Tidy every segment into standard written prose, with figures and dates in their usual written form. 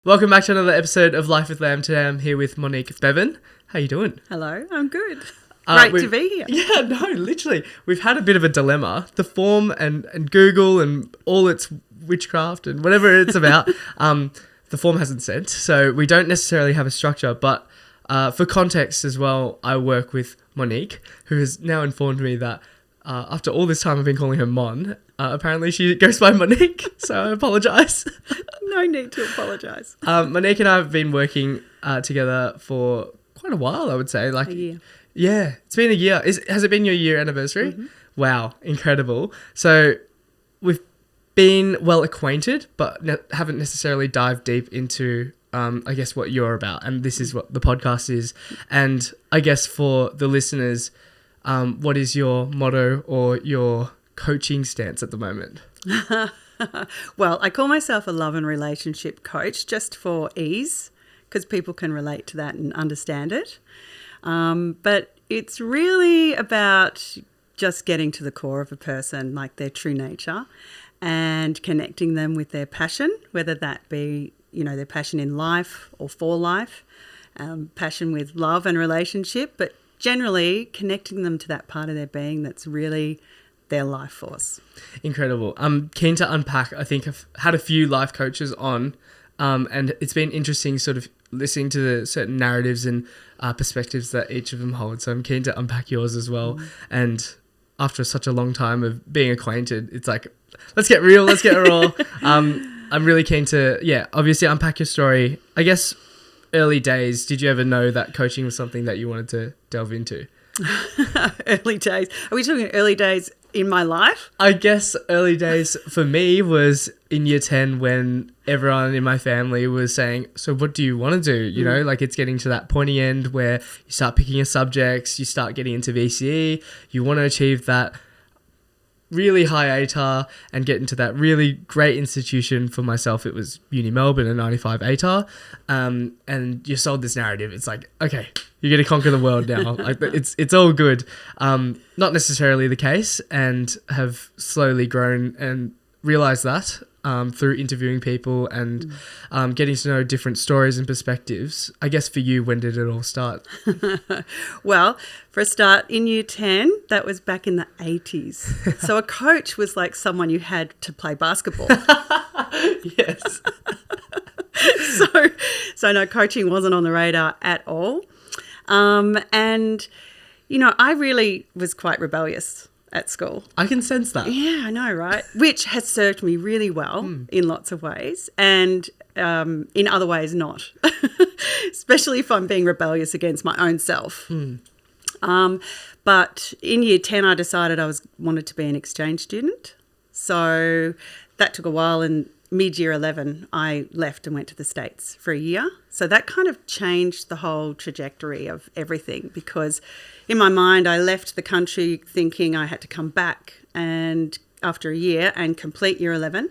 Welcome back to another episode of Life with Lamb. Today I'm here with Monique Bevan. How you doing? Hello, I'm good. Great to be here. Yeah, no, literally. We've had a bit of a dilemma. The form and Google and all its witchcraft and whatever it's about, the form hasn't sent. So we don't necessarily have a structure. But for context as well, I work with Monique, who has now informed me that after all this time I've been calling her Mon, apparently she goes by Monique. So I apologise. No need to apologise. Monique and I have been working together for quite a while, I would say. Like a year. Yeah, it's been a year. Has it been your year anniversary? Mm-hmm. Wow, incredible. So we've been well acquainted, but haven't necessarily dived deep into, I guess, what you're about. And this is what the podcast is. And I guess for the listeners, what is your motto or your coaching stance at the moment? Well, I call myself a love and relationship coach just for ease, because people can relate to that and understand it. But it's really about just getting to the core of a person, like their true nature, and connecting them with their passion, whether that be, their passion in life or for life, passion with love and relationship, but generally connecting them to that part of their being that's really their life force. Incredible. I'm keen to unpack. I think I've had a few life coaches on, and it's been interesting sort of listening to the certain narratives and perspectives that each of them hold. So I'm keen to unpack yours as well. And after such a long time of being acquainted, it's like, let's get real, let's get raw. I'm really keen to, obviously unpack your story. I guess early days, did you ever know that coaching was something that you wanted to delve into? Early days. Are we talking early days in my life? I guess early days for me was in year 10 when everyone in my family was saying, so what do you want to do? Like it's getting to that pointy end where you start picking your subjects, you start getting into VCE, you want to achieve that really high ATAR and get into that really great institution. For myself, it was Uni Melbourne, a 95 ATAR. And you're sold this narrative. It's like, okay, you're going to conquer the world now. Like it's all good. Not necessarily the case, and have slowly grown and realized that through interviewing people and getting to know different stories and perspectives. I guess for you, when did it all start? Well, for a start, in year 10, that was back in the 80s. So a coach was like someone you had to play basketball. Yes. So no, coaching wasn't on the radar at all. And, I really was quite rebellious at school. I can sense that. Yeah, I know, right? Which has served me really well in lots of ways, and in other ways not, especially if I'm being rebellious against my own self. But in year 10, I decided I wanted to be an exchange student. So that took a while, and mid-year 11, I left and went to the States for a year. So that kind of changed the whole trajectory of everything, because in my mind, I left the country thinking I had to come back and after a year and complete year 11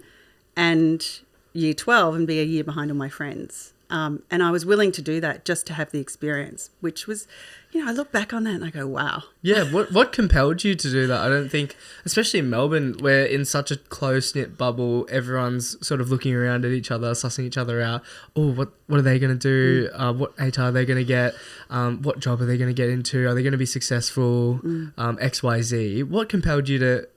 and year 12 and be a year behind all my friends. And I was willing to do that just to have the experience, which was, I look back on that and I go, wow. Yeah, what compelled you to do that? I don't think, especially in Melbourne, we're in such a close-knit bubble, everyone's sort of looking around at each other, sussing each other out. Oh, what are they going to do? What ATAR are they going to get? What job are they going to get into? Are they going to be successful? XYZ. What compelled you to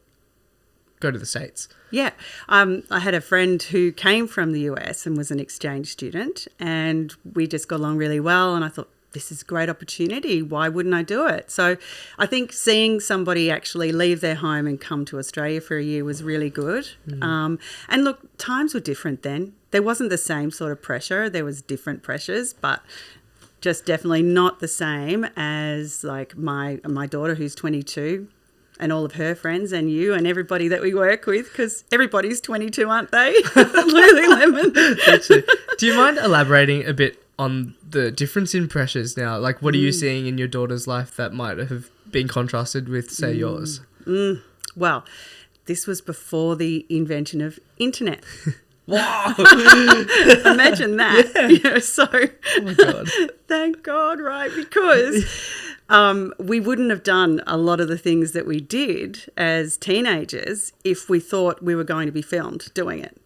go to the States? Yeah. I had a friend who came from the US and was an exchange student, and we just got along really well, and I thought, this is a great opportunity. Why wouldn't I do it? So I think seeing somebody actually leave their home and come to Australia for a year was really good. And look, times were different then. There wasn't the same sort of pressure. There was different pressures, but just definitely not the same as like my daughter, who's 22, and all of her friends, and you and everybody that we work with, because everybody's 22, aren't they? Lululemon. Actually, do you mind elaborating a bit on the difference in pressures now? Like, what are you seeing in your daughter's life that might have been contrasted with, say, yours? Well, this was before the invention of internet. Wow. Imagine that. Yeah. Oh my God. Thank God, right? Because we wouldn't have done a lot of the things that we did as teenagers if we thought we were going to be filmed doing it.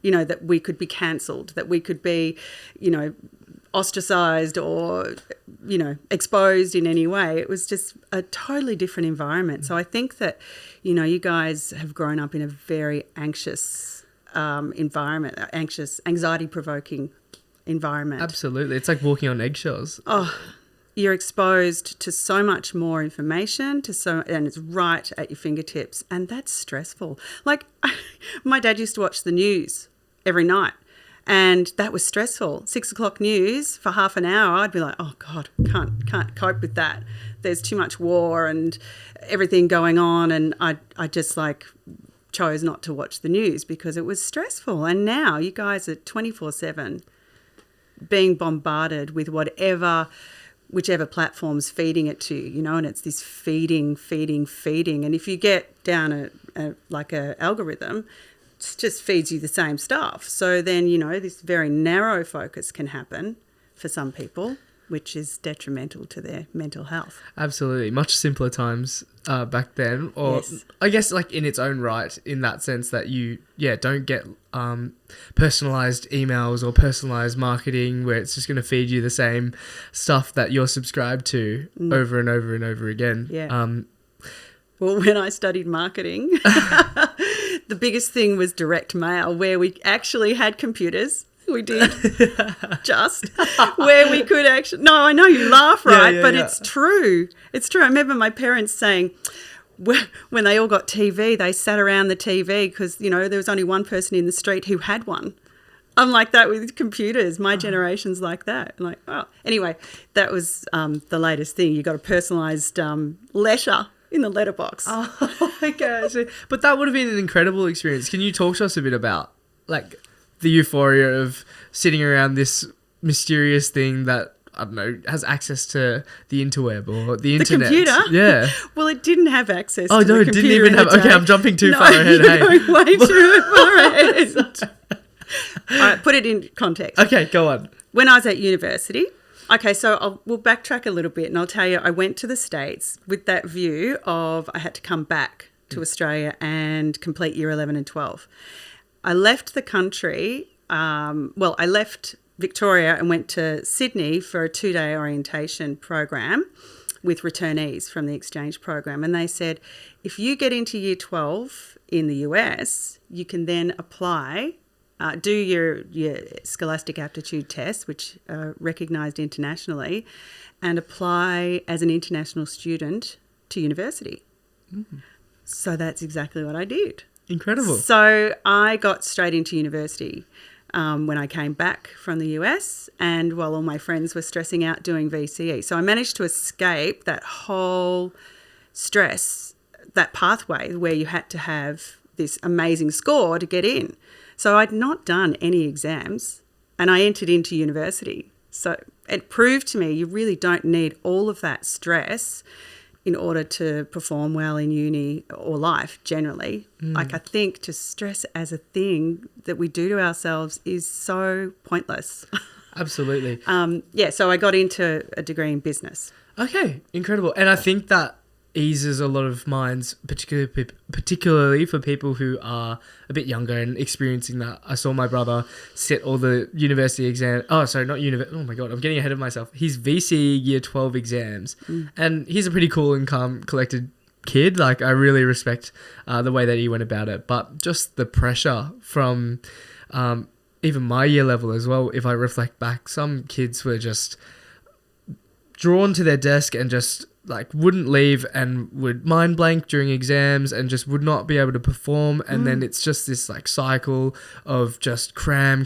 you know, that we could be cancelled, that we could be, you know, ostracised or, you know, exposed in any way. It was just a totally different environment. So I think that, you know, you guys have grown up in a very anxious environment, anxiety-provoking environment. Absolutely. It's like walking on eggshells. Oh, you're exposed to so much more information, and it's right at your fingertips, and that's stressful. Like, my dad used to watch the news every night, and that was stressful. 6 o'clock news for half an hour, I'd be like, oh God, can't cope with that. There's too much war and everything going on, and I just like chose not to watch the news because it was stressful. And now you guys are 24/7 being bombarded with whichever platform's feeding it to you, you know, and it's this feeding. And if you get down a algorithm, it just feeds you the same stuff. So then, you know, this very narrow focus can happen for some people, which is detrimental to their mental health. Absolutely. Much simpler times back then, or Yes. I guess like in its own right, in that sense that you, don't get personalized emails or personalized marketing where it's just going to feed you the same stuff that you're subscribed to over and over and over again. Yeah. Well, when I studied marketing, the biggest thing was direct mail, where we actually had computers. We did just where we could actually. No, I know you laugh, right? But it's true. It's true. I remember my parents saying when they all got TV, they sat around the TV because, you know, there was only one person in the street who had one. I'm like that with computers. My generation's like that. I'm like, oh. Anyway, that was the latest thing. You got a personalised letter in the letterbox. Oh my gosh. But that would have been an incredible experience. Can you talk to us a bit about like the euphoria of sitting around this mysterious thing that, I don't know, has access to the interweb or the internet? The computer? Yeah. Well, it didn't have access to no, the it computer. didn't even have. Okay, I'm jumping too far ahead. You're Hey. going way too far ahead. All right, put it in context. Okay, go on. When I was at university, okay, so we'll backtrack a little bit and I'll tell you, I went to the States with that view of I had to come back to Australia and complete year 11 and 12. I left the country, I left Victoria and went to Sydney for a 2-day orientation program with returnees from the exchange program. And they said, if you get into year 12 in the US, you can then apply, do your Scholastic Aptitude test, which are recognised internationally, and apply as an international student to university. So that's exactly what I did. Incredible. So I got straight into university when I came back from the US, and while all my friends were stressing out doing VCE. So I managed to escape that whole stress, that pathway where you had to have this amazing score to get in. So I'd not done any exams and I entered into university. So it proved to me you really don't need all of that stress in order to perform well in uni or life generally. Like, I think just stress as a thing that we do to ourselves is so pointless. Absolutely. So I got into a degree in business. Okay, incredible. And I think that eases a lot of minds, particularly for people who are a bit younger and experiencing that. I saw my brother sit all the university exams. Oh, sorry, not university. Oh my God, I'm getting ahead of myself. His VC year 12 exams. And he's a pretty cool and calm, collected kid. Like, I really respect the way that he went about it. But just the pressure from even my year level as well, if I reflect back, some kids were just drawn to their desk and just like wouldn't leave and would mind blank during exams and just would not be able to perform. And then it's just this like cycle of just cram.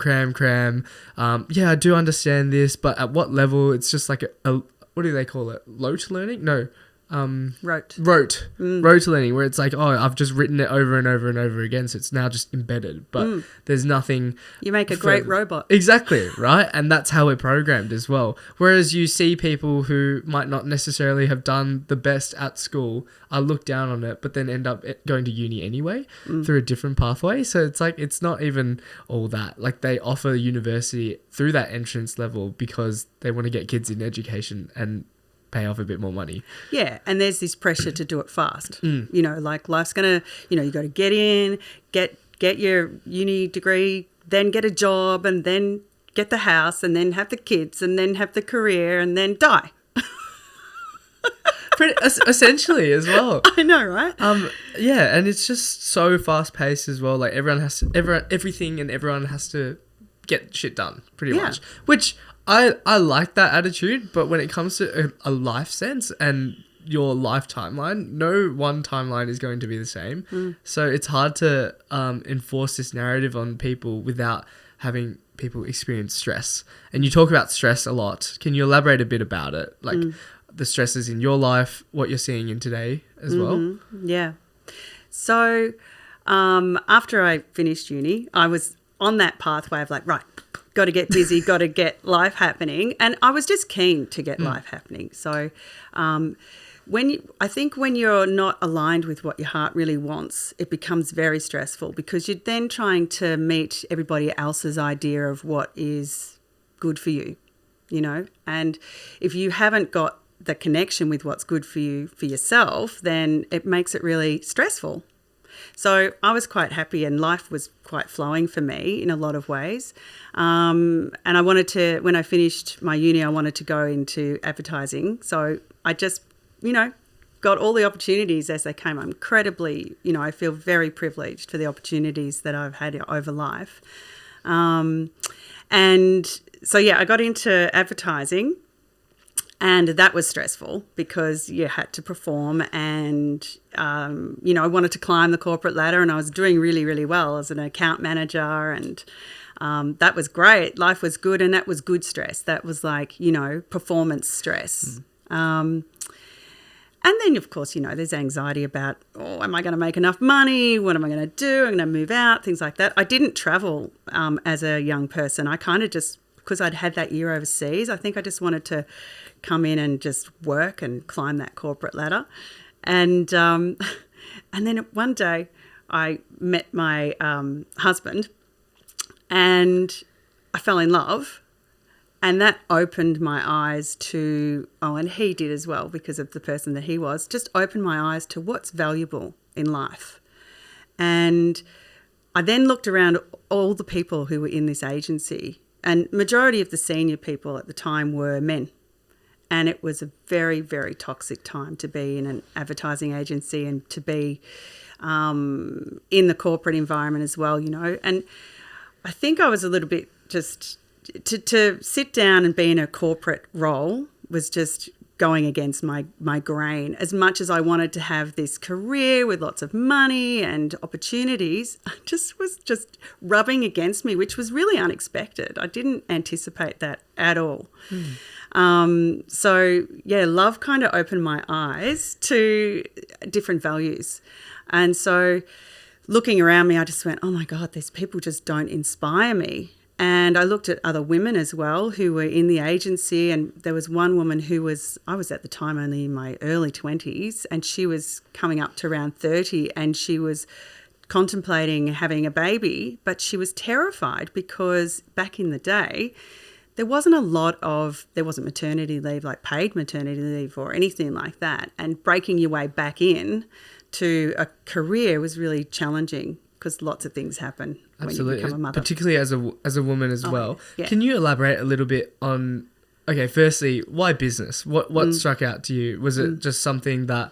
I do understand this, but at what level? It's just like a what do they call it? Rote learning? No. Rote learning, where it's like, oh, I've just written it over and over and over again, so it's now just embedded, but there's nothing. You make a great robot. Exactly, right? And that's how we're programmed as well. Whereas you see people who might not necessarily have done the best at school are looked down on it, but then end up going to uni anyway through a different pathway. So it's like, it's not even all that. Like, they offer university through that entrance level because they want to get kids in education and pay off a bit more money. Yeah, and there's this pressure to do it fast. You know, like life's gonna, you know, you got to get in, get your uni degree then get a job and then get the house and then have the kids and then have the career and then die. Essentially as well. I know, right? Yeah, and it's just so fast paced as well. Like everyone has to get shit done pretty much. Which I like that attitude, but when it comes to a life sense and your life timeline, no one timeline is going to be the same. So it's hard to enforce this narrative on people without having people experience stress. And you talk about stress a lot. Can you elaborate a bit about it? Like the stresses in your life, what you're seeing in today as well? Yeah. So after I finished uni, I was on that pathway of like, right, got to get busy, got to get life happening. And I was just keen to get life happening. So I think when you're not aligned with what your heart really wants, it becomes very stressful because you're then trying to meet everybody else's idea of what is good for you, you know. And if you haven't got the connection with what's good for you for yourself, then it makes it really stressful. So I was quite happy and life was quite flowing for me in a lot of ways. And I wanted to, when I finished my uni, I wanted to go into advertising. So I just, you know, got all the opportunities as they came. I'm incredibly, you know, I feel very privileged for the opportunities that I've had over life. And so, yeah, I got into advertising. And that was stressful because you had to perform and, you know, I wanted to climb the corporate ladder and I was doing really, really well as an account manager and that was great. Life was good and that was good stress. That was like, you know, performance stress. And then, of course, you know, there's anxiety about, oh, am I going to make enough money? What am I going to do? I'm going to move out, things like that. I didn't travel as a young person. I kind of just, because I'd had that year overseas, I think I just wanted to come in and just work and climb that corporate ladder. And then one day I met my husband and I fell in love. And that opened my eyes to, and he did as well because of the person that he was, just opened my eyes to what's valuable in life. And I then looked around all the people who were in this agency and majority of the senior people at the time were men. And it was a very, very toxic time to be in an advertising agency and to be in the corporate environment as well, you know. And I think I was a little bit just... To sit down and be in a corporate role was just going against my grain. As much as I wanted to have this career with lots of money and opportunities, I just was just rubbing against me, which was really unexpected. I didn't anticipate that at all. So, yeah, love kind of opened my eyes to different values. And so looking around me, I just went, oh, my God, these people just don't inspire me. And I looked at other women as well who were in the agency, and there was one woman I was at the time only in my early 20s, and she was coming up to around 30 and she was contemplating having a baby, but she was terrified because back in the day, there wasn't maternity leave, like paid maternity leave or anything like that. And breaking your way back in to a career was really challenging because lots of things happen. Absolutely. When you become a mother. Particularly as a woman as well. Yeah. Can you elaborate a little bit on, okay, firstly, why business? What struck out to you? Was it just something that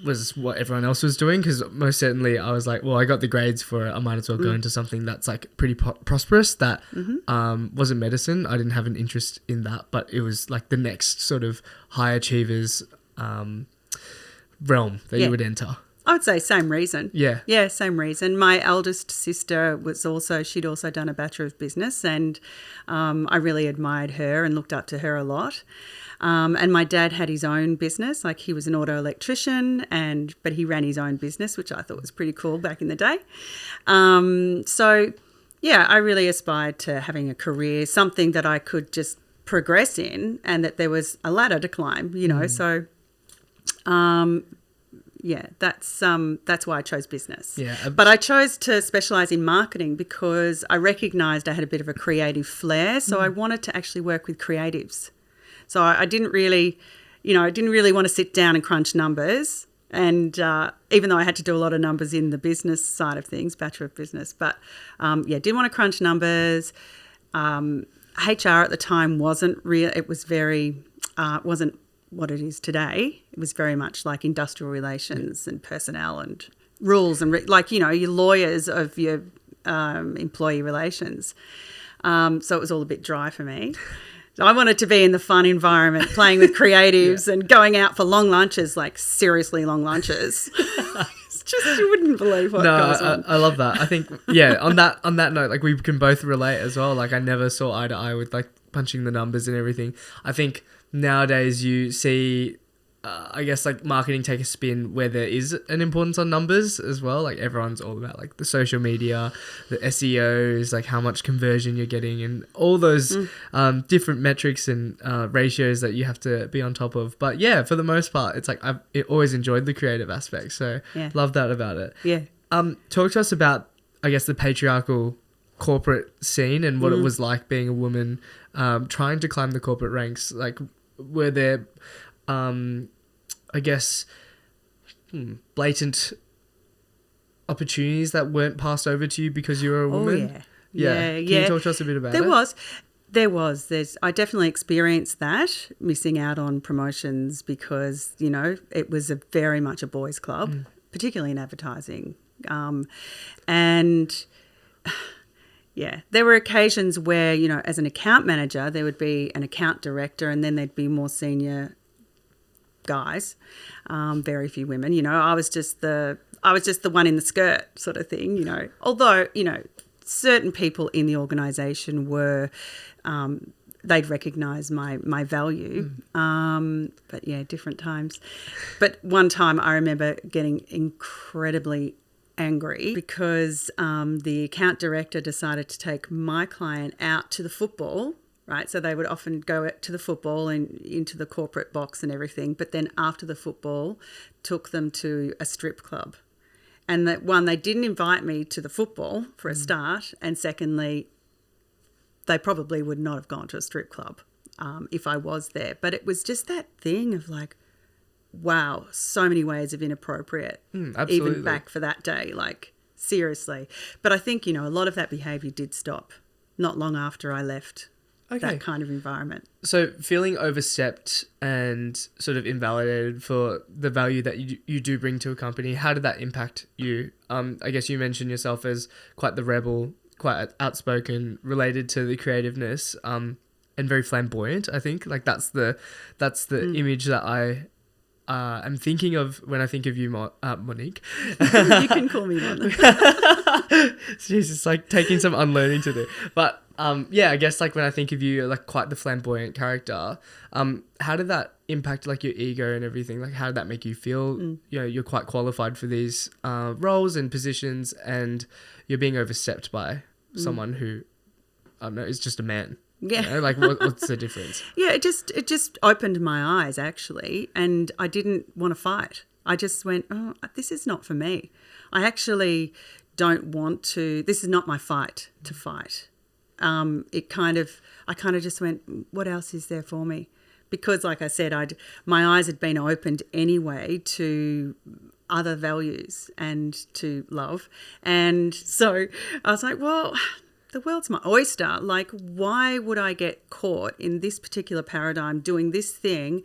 was what everyone else was doing? Because most certainly I was like, well, I got the grades for it. I might as well go into something that's like pretty prosperous that wasn't medicine. I didn't have an interest in that, but it was like the next sort of high achievers realm that you would enter. I would say same reason. Yeah. Yeah, same reason. My eldest sister she'd also done a Bachelor of Business and I really admired her and looked up to her a lot. And my dad had his own business, like he was an auto electrician but he ran his own business, which I thought was pretty cool back in the day. So, yeah, I really aspired to having a career, something that I could just progress in and that there was a ladder to climb, you know, so... yeah, that's why I chose business. Yeah. But I chose to specialise in marketing because I recognised I had a bit of a creative flair, so I wanted to actually work with creatives. So I didn't really want to sit down and crunch numbers. And even though I had to do a lot of numbers in the business side of things, Bachelor of Business, but didn't want to crunch numbers. HR at the time wasn't real. It was very, wasn't what it is today. It was very much like industrial relations and personnel and rules and your lawyers of your employee relations. So it was all a bit dry for me. So I wanted to be in the fun environment, playing with creatives and going out for long lunches, like seriously long lunches. It's just, you wouldn't believe what goes on. I love that. I think, on that note, like we can both relate as well. Like I never saw eye to eye with like punching the numbers and everything. I think nowadays you see, I guess like marketing take a spin where there is an importance on numbers as well. Like everyone's all about like the social media, the SEOs, like how much conversion you're getting and all those different metrics and ratios that you have to be on top of. But yeah, for the most part, it's like I've always enjoyed the creative aspect. So love that about it. Yeah. Talk to us about, I guess, the patriarchal corporate scene and what it was like being a woman trying to climb the corporate ranks. Like were there... I guess, blatant opportunities that weren't passed over to you because you were a woman? Oh, yeah. Can you talk to us a bit about it? There was. I definitely experienced that, missing out on promotions because, it was very much a boys' club, particularly in advertising. And... Yeah, there were occasions where, as an account manager, there would be an account director and then there'd be more senior guys, very few women. I was just the one in the skirt sort of thing. Although certain people in the organisation were, they'd recognise my value. But yeah, different times. But one time I remember getting incredibly angry because the account director decided to take my client out to the football. Right, so they would often go to the football and into the corporate box and everything, but then after the football, took them to a strip club. And that one, they didn't invite me to the football for a start, and secondly, they probably would not have gone to a strip club if I was there. But it was just that thing of like, wow, so many ways of inappropriate, even back for that day, like seriously. But I think, a lot of that behaviour did stop not long after I left. Okay. That kind of environment. So feeling overstepped and sort of invalidated for the value that you do bring to a company, how did that impact you? I guess you mentioned yourself as quite the rebel, quite outspoken, related to the creativeness, and very flamboyant, I think. Like that's the image that I'm thinking of when I think of you, Monique. You can call me Monique. Jeez, it's like taking some unlearning to do. But I guess like when I think of you, like quite the flamboyant character, how did that impact like your ego and everything? Like how did that make you feel? You're quite qualified for these roles and positions and you're being overstepped by someone who, I don't know, is just a man. Yeah. Like what's the difference? Yeah, it just opened my eyes actually, and I didn't want to fight. I just went, oh, this is not for me. I actually don't want to. This is not my fight to fight. I kind of just went, what else is there for me? Because like I said, my eyes had been opened anyway to other values and to love, and so I was like, well, the world's my oyster. Like, why would I get caught in this particular paradigm doing this thing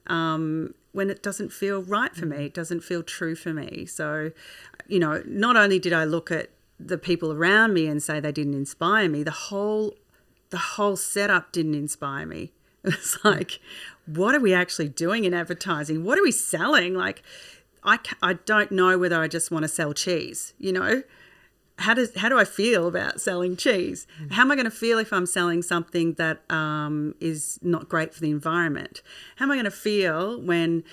when it doesn't feel right for me? It doesn't feel true for me. So, not only did I look at the people around me and say they didn't inspire me, the whole setup didn't inspire me. It was like, what are we actually doing in advertising? What are we selling? Like, I don't know whether I just want to sell cheese, How do I feel about selling cheese? How am I going to feel if I'm selling something that is not great for the environment? How am I going to feel when,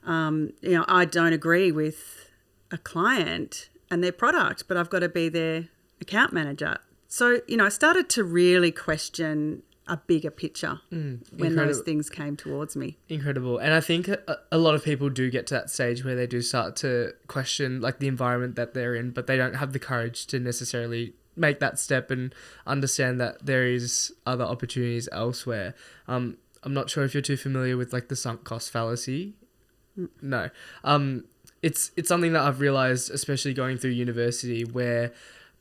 I don't agree with a client and their product, but I've got to be their account manager? So, I started to really question a bigger picture when those things came towards me. Incredible. And I think a lot of people do get to that stage where they do start to question like the environment that they're in, but they don't have the courage to necessarily make that step and understand that there is other opportunities elsewhere. I'm not sure if you're too familiar with like the sunk cost fallacy. No. it's something that I've realized, especially going through university, where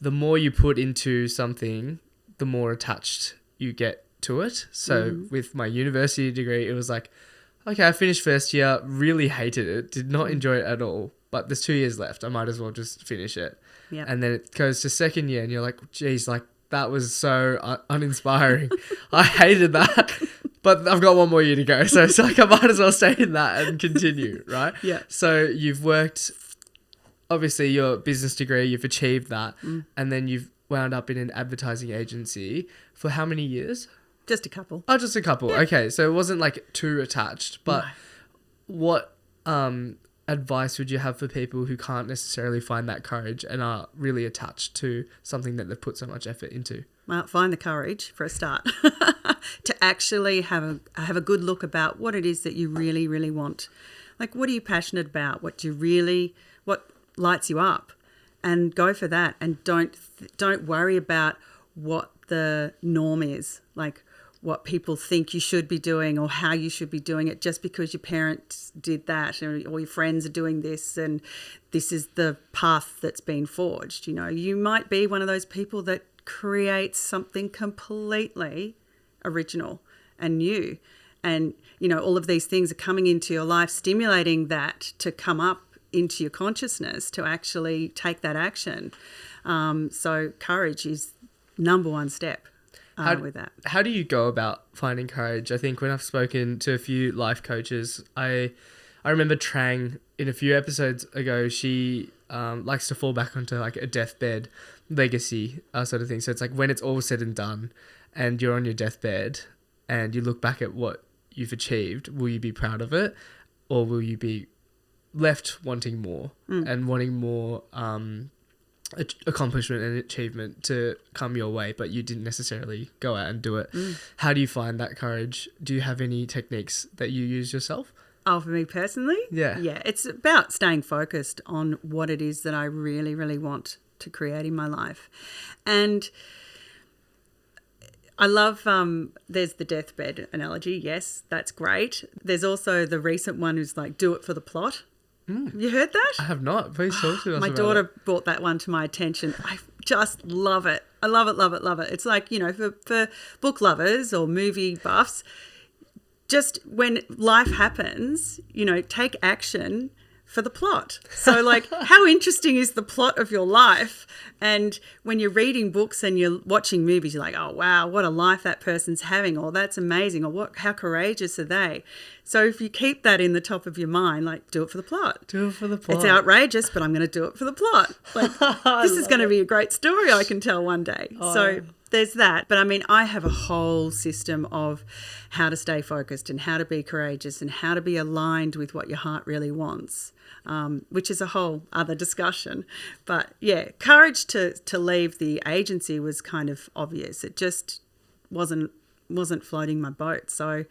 the more you put into something, the more attached you get to it. So with my university degree, it was like, okay, I finished first year, really hated it, did not enjoy it at all, but there's 2 years left. I might as well just finish it. Yep. And then it goes to second year and you're like, geez, like that was so uninspiring. I hated that. But I've got 1 more year to go. So it's like I might as well stay in that and continue, right? Yeah. So you've worked, obviously your business degree, you've achieved that. And then you've wound up in an advertising agency for how many years? Just a couple. Oh, just a couple. Yeah. Okay. So it wasn't like too attached. But what advice would you have for people who can't necessarily find that courage and are really attached to something that they've put so much effort into? Well, find the courage for a start to actually have a good look about what it is that you really, really want. Like, what are you passionate about? What lights you up, and go for that. And don't worry about what the norm is, like what people think you should be doing or how you should be doing it, just because your parents did that or your friends are doing this and this is the path that's been forged. You know, you might be one of those people that creates something completely original and new, and you know, all of these things are coming into your life, stimulating that to come up into your consciousness to actually take that action. So courage is number one step with that. How do you go about finding courage? I think when I've spoken to a few life coaches, I remember Trang in a few episodes ago, she likes to fall back onto like a deathbed legacy sort of thing. So it's like when it's all said and done and you're on your deathbed and you look back at what you've achieved, will you be proud of it, or will you be left wanting more and wanting more accomplishment and achievement to come your way, but you didn't necessarily go out and do it? How do you find that courage? Do you have any techniques that you use yourself? Oh, for me personally? Yeah, it's about staying focused on what it is that I really, really want to create in my life. And I love, there's the deathbed analogy. Yes, that's great. There's also the recent one who's like, do it for the plot. Have you heard that? I have not. Please talk to us. My daughter brought that one to my attention. I just love it. I love it, love it, love it. It's like, you know, for book lovers or movie buffs, just when life happens, you know, take action for the plot. So like, how interesting is the plot of your life? And when you're reading books and you're watching movies, you're like, oh, wow, what a life that person's having, or that's amazing, or how courageous are they? So if you keep that in the top of your mind, like, do it for the plot. Do it for the plot. It's outrageous, but I'm going to do it for the plot. Like, this is going to be a great story I can tell one day. Oh. So there's that. But I mean, I have a whole system of how to stay focused and how to be courageous and how to be aligned with what your heart really wants, which is a whole other discussion. But yeah, courage to leave the agency was kind of obvious. It just wasn't floating my boat. So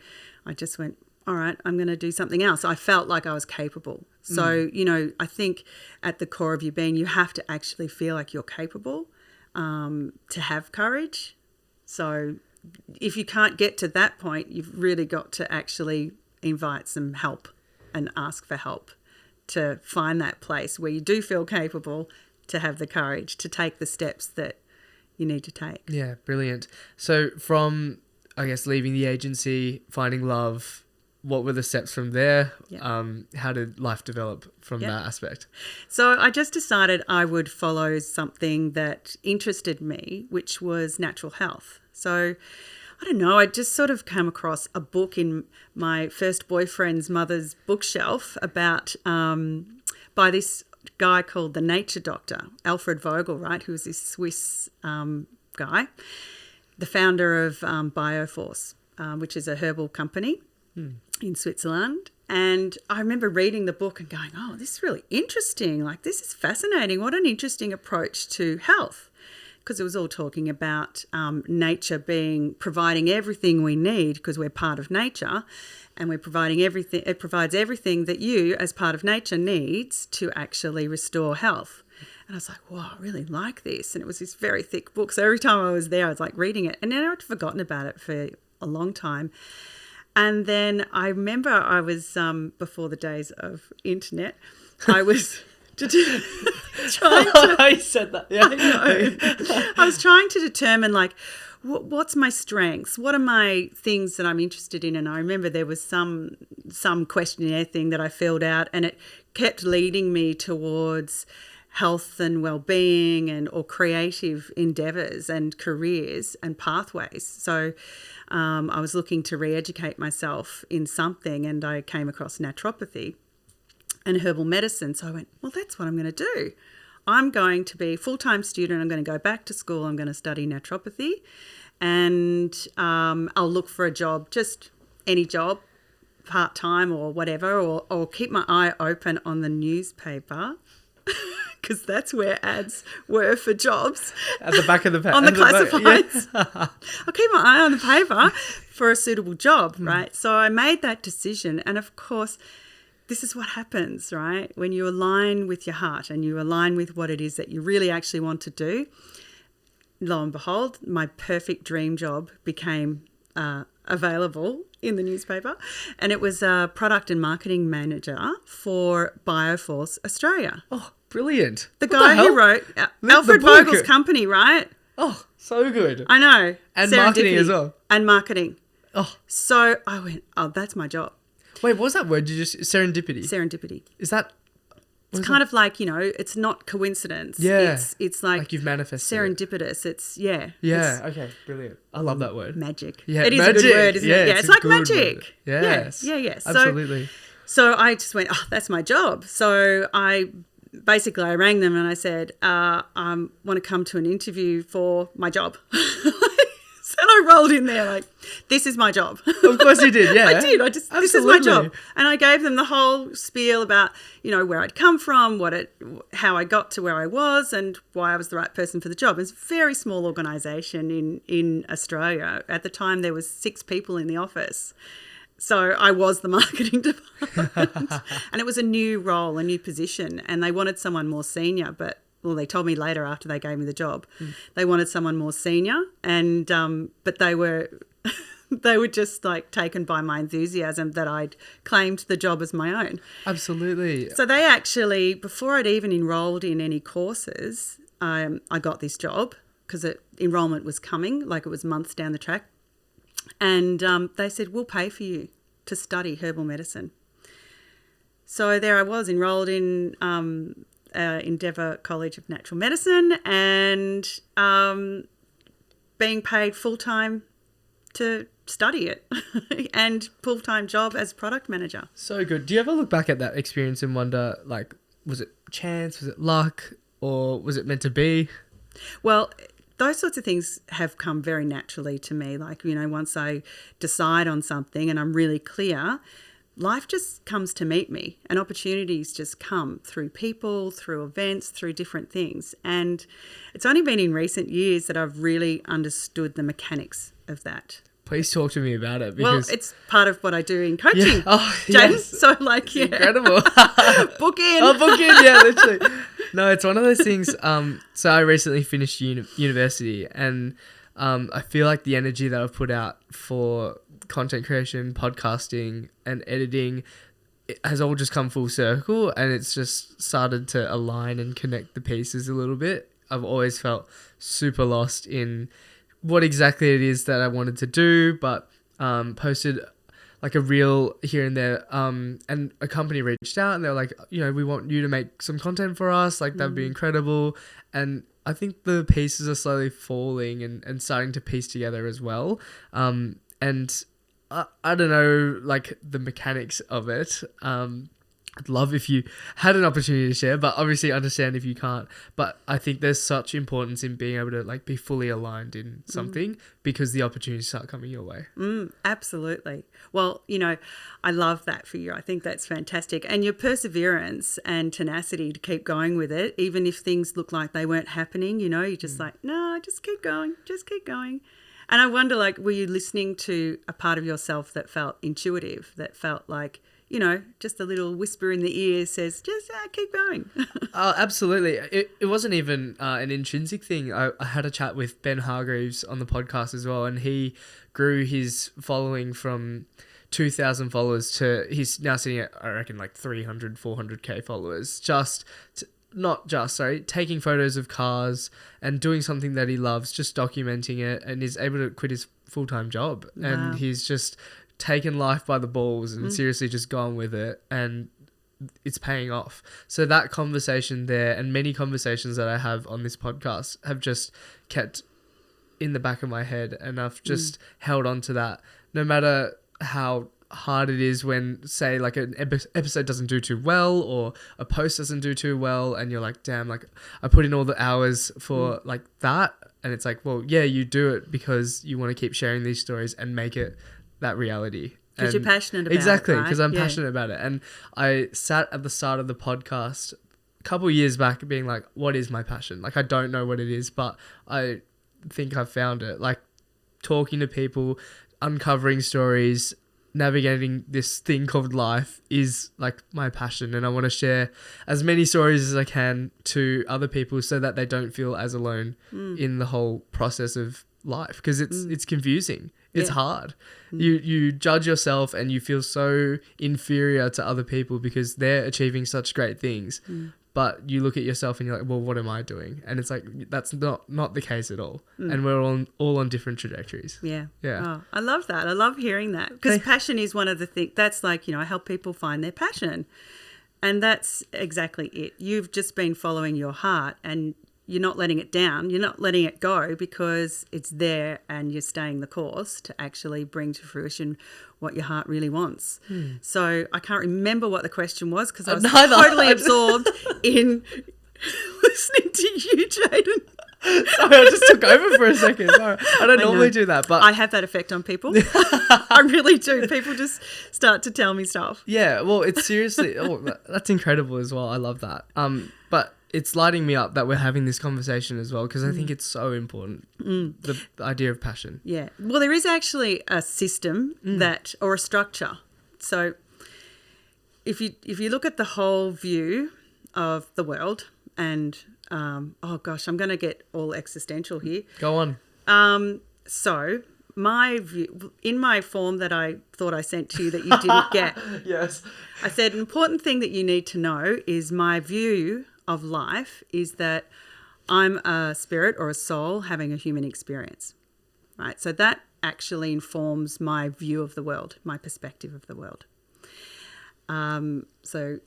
I just went, all right, I'm going to do something else. I felt like I was capable. So, you know, I think at the core of your being, you have to actually feel like you're capable to have courage. So if you can't get to that point, you've really got to actually invite some help and ask for help to find that place where you do feel capable to have the courage to take the steps that you need to take. Yeah, brilliant. So from, I guess, leaving the agency, finding love, what were the steps from there? Yep. How did life develop from that aspect? So I just decided I would follow something that interested me, which was natural health. So I don't know, I just sort of came across a book in my first boyfriend's mother's bookshelf about by this guy called the Nature Doctor, Alfred Vogel, right, who was this Swiss guy, the founder of Bioforce, which is a herbal company in Switzerland. And I remember reading the book and going, oh, this is really interesting. Like, this is fascinating. What an interesting approach to health. Because it was all talking about nature providing everything we need, because we're part of nature, and we're providing everything. It provides everything that you, as part of nature, needs to actually restore health. And I was like, wow, I really like this. And it was this very thick book. So every time I was there, I was like reading it. And then I'd forgotten about it for a long time. And then I remember I was, before the days of internet, I was trying to... I said that. Yeah. I know. I was trying to determine, like, what's my strengths? What are my things that I'm interested in? And I remember there was some questionnaire thing that I filled out, and it kept leading me towards health and well-being or creative endeavours and careers and pathways. So I was looking to re-educate myself in something, and I came across naturopathy and herbal medicine. So I went, well, that's what I'm going to do. I'm going to be a full-time student. I'm going to go back to school. I'm going to study naturopathy, and I'll look for a job, just any job, part-time or whatever, or keep my eye open on the newspaper because that's where ads were for jobs. At the back of the paper. On the classifieds. Yeah. I'll keep my eye on the paper for a suitable job, right? So I made that decision, and of course, this is what happens, right? When you align with your heart and you align with what it is that you really actually want to do, lo and behold, my perfect dream job became available in the newspaper, and it was a product and marketing manager for Bioforce Australia. Oh, brilliant. The guy who wrote Alfred Vogel's company, right? Oh, so good. I know. And marketing as well. And marketing. Oh. So I went, oh, that's my job. Wait, what was that word? Did you just serendipity? Serendipity. Is that? It's kind of like, it's not coincidence. Yeah. It's like you've manifested serendipitous. It's, Yeah. Okay. Brilliant. I love that word. Magic. Yeah. It is magic. a good word, isn't it? Yeah. It's like magic. Word. Yes. Yeah. Absolutely. So I just went, oh, that's my job. So I rang them and I said, I want to come to an interview for my job. And I rolled in there like, this is my job. Of course you did, yeah. I did. This is my job. And I gave them the whole spiel about, where I'd come from, how I got to where I was, and why I was the right person for the job. It's a very small organisation in Australia. At the time, there was 6 people in the office. So I was the marketing department. And it was a new role, a new position. And they wanted someone more senior, they told me later after they gave me the job, they wanted someone more senior, and but they were just like taken by my enthusiasm that I'd claimed the job as my own. Absolutely. So they actually, before I'd even enrolled in any courses, I got this job because enrollment was coming, like it was months down the track, and they said, we'll pay for you to study herbal medicine. So there I was, enrolled in Endeavour College of Natural Medicine, and being paid full-time to study it and full-time job as product manager. So good. Do you ever look back at that experience and wonder, like, was it chance, was it luck, or was it meant to be? Well, those sorts of things have come very naturally to me. Like, once I decide on something and I'm really clear, life just comes to meet me, and opportunities just come through people, through events, through different things. And it's only been in recent years that I've really understood the mechanics of that. Please talk to me about it. Because it's part of what I do in coaching. Yeah. Oh, Jen. yes. So it's incredible. Book in. Oh, book in. Yeah, literally. No, it's one of those things. So I recently finished university, and I feel like the energy that I've put out for content creation, podcasting, and editing, it has all just come full circle, and it's just started to align and connect the pieces a little bit. I've always felt super lost in what exactly it is that I wanted to do, but posted like a reel here and there, and a company reached out and they're like, we want you to make some content for us, like that'd be incredible. And I think the pieces are slowly falling and starting to piece together as well. And I don't know, like the mechanics of it. I'd love if you had an opportunity to share, but obviously understand if you can't. But I think there's such importance in being able to like be fully aligned in something because the opportunities start coming your way. Absolutely. Well, I love that for you. I think that's fantastic. And your perseverance and tenacity to keep going with it, even if things look like they weren't happening, you're just like, no, just keep going, just keep going. And I wonder, like, were you listening to a part of yourself that felt intuitive, that felt like, just a little whisper in the ear says, just keep going? Oh, absolutely. It wasn't even an intrinsic thing. I had a chat with Ben Hargreaves on the podcast as well, and he grew his following from 2,000 followers to he's now sitting at, I reckon, like 300, 400k followers. Taking photos of cars and doing something that he loves, just documenting it, and is able to quit his full-time job. Wow. And he's just taken life by the balls and seriously just gone with it, and it's paying off. So that conversation there, and many conversations that I have on this podcast, have just kept in the back of my head, and I've just held on to that, no matter how hard it is when, say, like an episode doesn't do too well, or a post doesn't do too well, and you're like, damn, like I put in all the hours for like that, and it's like, well, yeah, you do it because you want to keep sharing these stories and make it that reality. Because you're passionate about exactly, it, right? because I'm passionate about it. And I sat at the start of the podcast a couple of years back being like, what is my passion? Like, I don't know what it is, but I think I've found it. Like, talking to people, uncovering stories, navigating this thing called life is like my passion, and I want to share as many stories as I can to other people so that they don't feel as alone in the whole process of life, because it's confusing. It's hard. You judge yourself and you feel so inferior to other people because they're achieving such great things. But you look at yourself and you're like, well, what am I doing? And it's like, that's not the case at all. And we're all on different trajectories. Yeah. Yeah. Oh, I love that. I love hearing that, because passion is one of the things that's like, I help people find their passion, and that's exactly it. You've just been following your heart, and you're not letting it down. You're not letting it go, because it's there, and you're staying the course to actually bring to fruition what your heart really wants. So I can't remember what the question was, because I was totally absorbed in listening to you, Jaden. Sorry, I just took over for a second. Sorry. I don't normally do that, but I have that effect on people. I really do. People just start to tell me stuff. Yeah, well, it's seriously, that's incredible as well. I love that. But it's lighting me up that we're having this conversation as well, because I think it's so important, the idea of passion. Yeah. Well, there is actually a system or a structure. So if you look at the whole view of the world, and oh gosh, I'm going to get all existential here. Go on. So my view, in my form that I thought I sent to you that you didn't get, Yes. I said, an important thing that you need to know is my view of life is that I'm a spirit or a soul having a human experience, right? So that actually informs my view of the world, my perspective of the world. So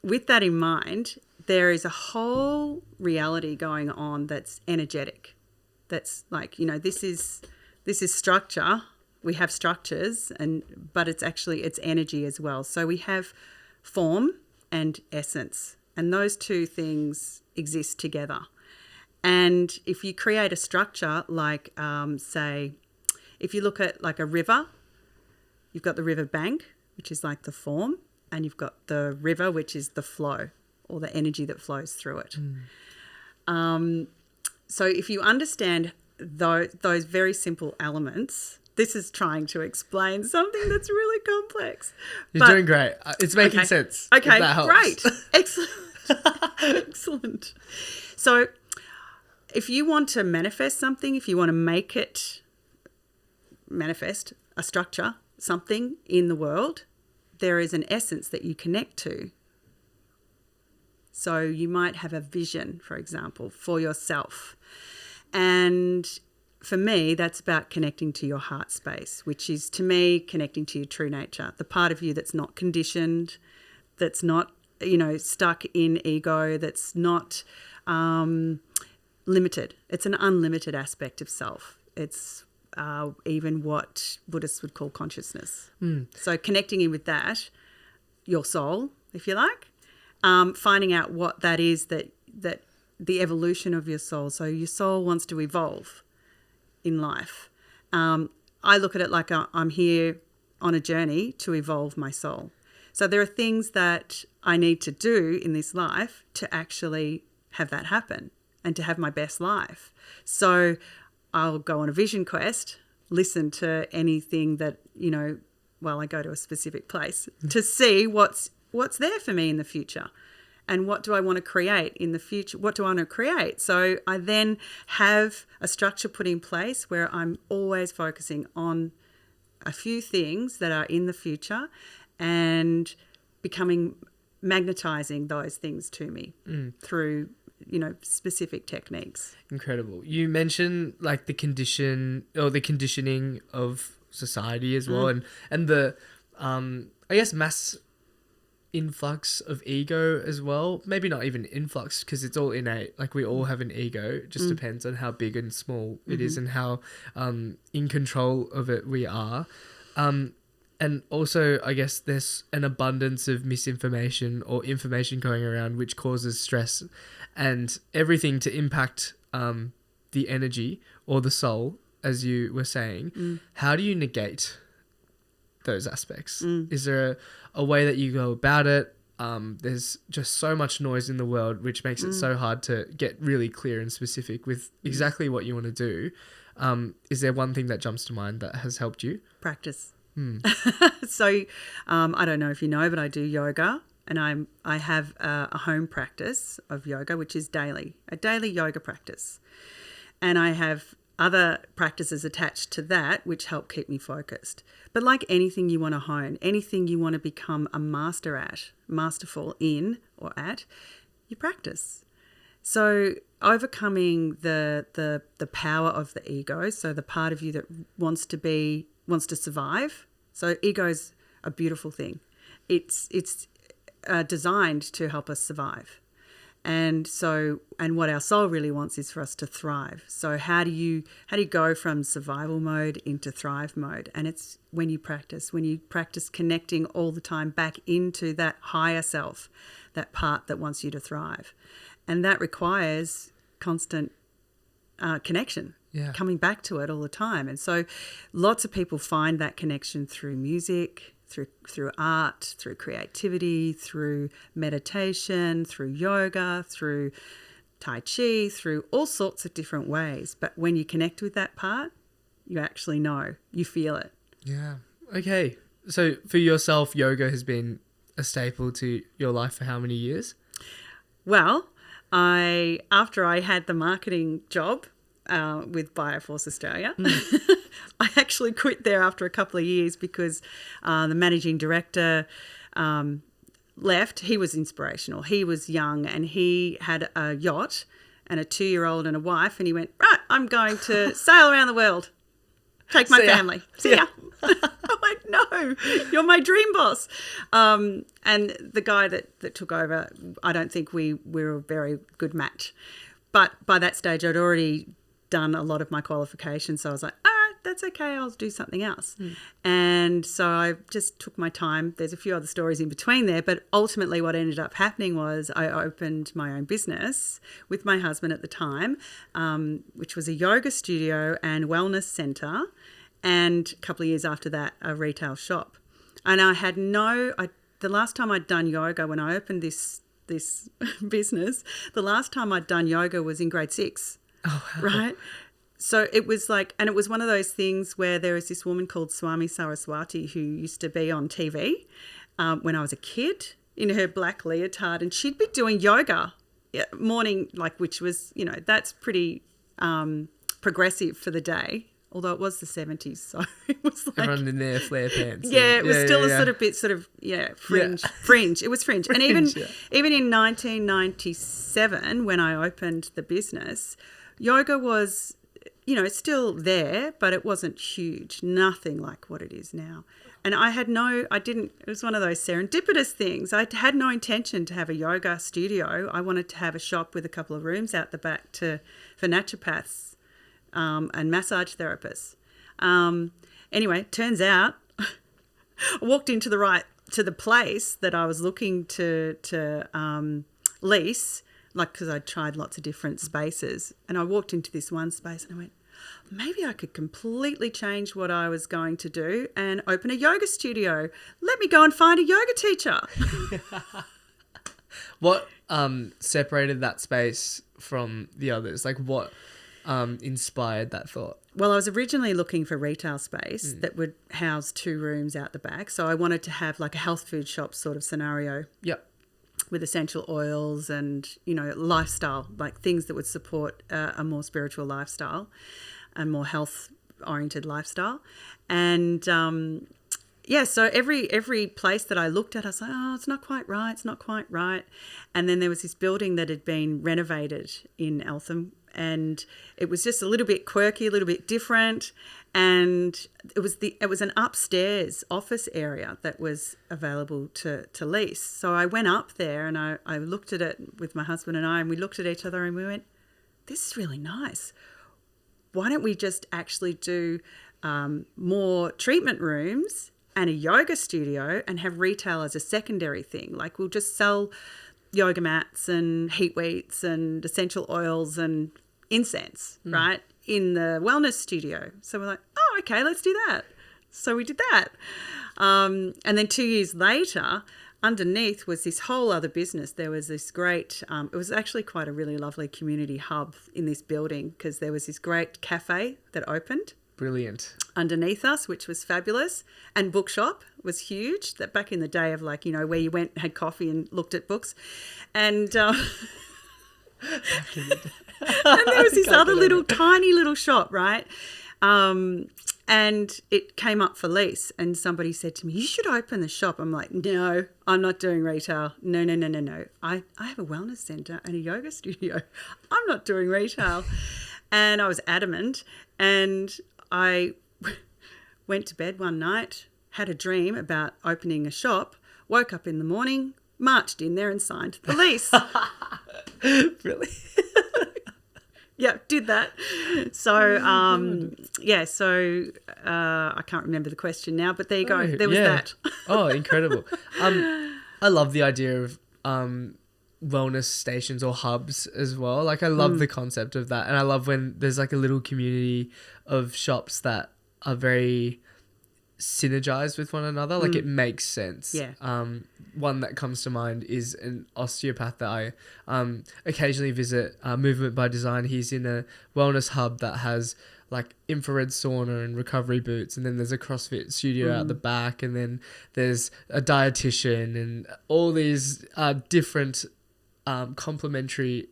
with that in mind, there is a whole reality going on that's energetic. That's like, this is structure. We have structures, but it's energy as well. So we have form and essence, and those two things exist together. And if you create a structure like, say, if you look at like a river, you've got the river bank, which is like the form, and you've got the river, which is the flow, or the energy that flows through it. So if you understand those very simple elements, this is trying to explain something that's really complex. You're doing great. It's making sense. Okay, that helps. Great. Excellent. Excellent. So if you want to manifest something, if you want to make it manifest, a structure, something in the world, there is an essence that you connect to. So you might have a vision, for example, for yourself. And for me, that's about connecting to your heart space, which is, to me, connecting to your true nature, the part of you that's not conditioned, that's not, stuck in ego, that's not limited. It's an unlimited aspect of self. It's even what Buddhists would call consciousness. So connecting in with that, your soul, if you like, finding out what that is, that the evolution of your soul. So your soul wants to evolve in life. I look at it like I'm here on a journey to evolve my soul. So there are things that I need to do in this life to actually have that happen and to have my best life. So I'll go on a vision quest, listen to anything that, I go to a specific place to see what's there for me in the future. And what do I want to create in the future? What do I want to create? So I then have a structure put in place where I'm always focusing on a few things that are in the future and magnetizing those things to me through, specific techniques. Incredible. You mentioned like the conditioning of society as well, and the I guess mass influx of ego as well. Maybe not even influx, because it's all innate. Like we all have an ego. It just depends on how big and small it is and how in control of it we are. And also, I guess there's an abundance of misinformation or information going around which causes stress and everything to impact the energy or the soul, as you were saying. How do you negate those aspects? Is there a way that you go about it? There's just so much noise in the world, which makes it so hard to get really clear and specific with exactly what you want to do. Is there one thing that jumps to mind that has helped you? Practice. So I don't know if you know, but I do yoga, and I have a home practice of yoga, which is a daily yoga practice. And I have other practices attached to that which help keep me focused. But like anything you want to hone, anything you want to become a masterful in or at, you practice. So overcoming the power of the ego, so the part of you that wants to survive. So ego is a beautiful thing. It's designed to help us survive. And what our soul really wants is for us to thrive. So how do you go from survival mode into thrive mode? And it's when you practice connecting all the time back into that higher self, that part that wants you to thrive. And that requires constant connection. Yeah. Coming back to it all the time. And so lots of people find that connection through music, through art, through creativity, through meditation, through yoga, through Tai Chi, through all sorts of different ways. But when you connect with that part, you actually know, you feel it. Yeah. Okay. So for yourself, yoga has been a staple to your life for how many years? Well, after I had the marketing job, with Bioforce Australia. I actually quit there after a couple of years because the managing director left. He was inspirational. He was young and he had a yacht and a 2-year-old and a wife, and he went, right, I'm going to sail around the world. Take my family. See ya. I'm like, no, you're my dream boss. And the guy that took over, I don't think we were a very good match. But by that stage, I'd already done a lot of my qualifications. So I was like, all right, that's okay. I'll do something else. And so I just took my time. There's a few other stories in between there. But ultimately what ended up happening was I opened my own business with my husband at the time, which was a yoga studio and wellness centre. And a couple of years after that, a retail shop. And I had the last time I'd done yoga, when I opened this business, the last time I'd done yoga was in grade 6. Oh, wow. Right? So it was like, and it was one of those things where there was this woman called Swami Saraswati who used to be on TV when I was a kid in her black leotard, and she'd be doing yoga morning, which was, that's pretty progressive for for the day. Although it was the 70s, so it was like... Everyone in their flare pants. Yeah, it was still a sort of bit fringe. Fringe. It was fringe. And even in 1997, when I opened the business, yoga was, still there, but it wasn't huge. Nothing like what it is now. And it was one of those serendipitous things. I had no intention to have a yoga studio. I wanted to have a shop with a couple of rooms out the back for naturopaths. And massage therapists. Anyway, turns out I walked into the place that I was looking to lease, because I tried lots of different spaces, and I walked into this one space and I went, maybe I could completely change what I was going to do and open a yoga studio. Let me go and find a yoga teacher. What separated that space from the others? Like what inspired that thought? Well, I was originally looking for retail space that would house 2 rooms out the back. So I wanted to have like a health food shop sort of scenario. Yep. With essential oils and, lifestyle, like things that would support a more spiritual lifestyle and more health oriented lifestyle. And so every place that I looked at, I was like, oh, it's not quite right. It's not quite right. And then there was this building that had been renovated in Eltham, and it was just a little bit quirky, a little bit different. And it was an upstairs office area that was available to lease. So I went up there and I looked at it with my husband and we looked at each other and we went, this is really nice. Why don't we just actually do more treatment rooms and a yoga studio and have retail as a secondary thing? Like, we'll just sell yoga mats and heat weights and essential oils and incense, right, in the wellness studio. So we're like, oh, okay, let's do that. So we did that. And then 2 years later, underneath was this whole other business. There was this great, it was actually quite a really lovely community hub in this building, because there was this great cafe that opened. Brilliant. Underneath us, which was fabulous. And bookshop was huge. That back in the day of, like, you know, where you went, had coffee and looked at books. And and there was this other little tiny little shop, right? And it came up for lease, and somebody said to me, you should open the shop. I'm like, no, I'm not doing retail. No. I have a wellness centre and a yoga studio. I'm not doing retail. And I was adamant, and I went to bed one night, had a dream about opening a shop, woke up in the morning, marched in there and signed the lease. Really? Yeah, did that. So, I can't remember the question now, but there you go. There was that. Oh, incredible. I love the idea of wellness stations or hubs as well. Like, I love the concept of that. And I love when there's like a little community of shops that are very synergized with one another. Like, it makes sense. Yeah. One that comes to mind is an osteopath that I occasionally visit, Movement by Design. He's in a wellness hub that has like infrared sauna and recovery boots, and then there's a CrossFit studio out the back, and then there's a dietitian and all these different complementary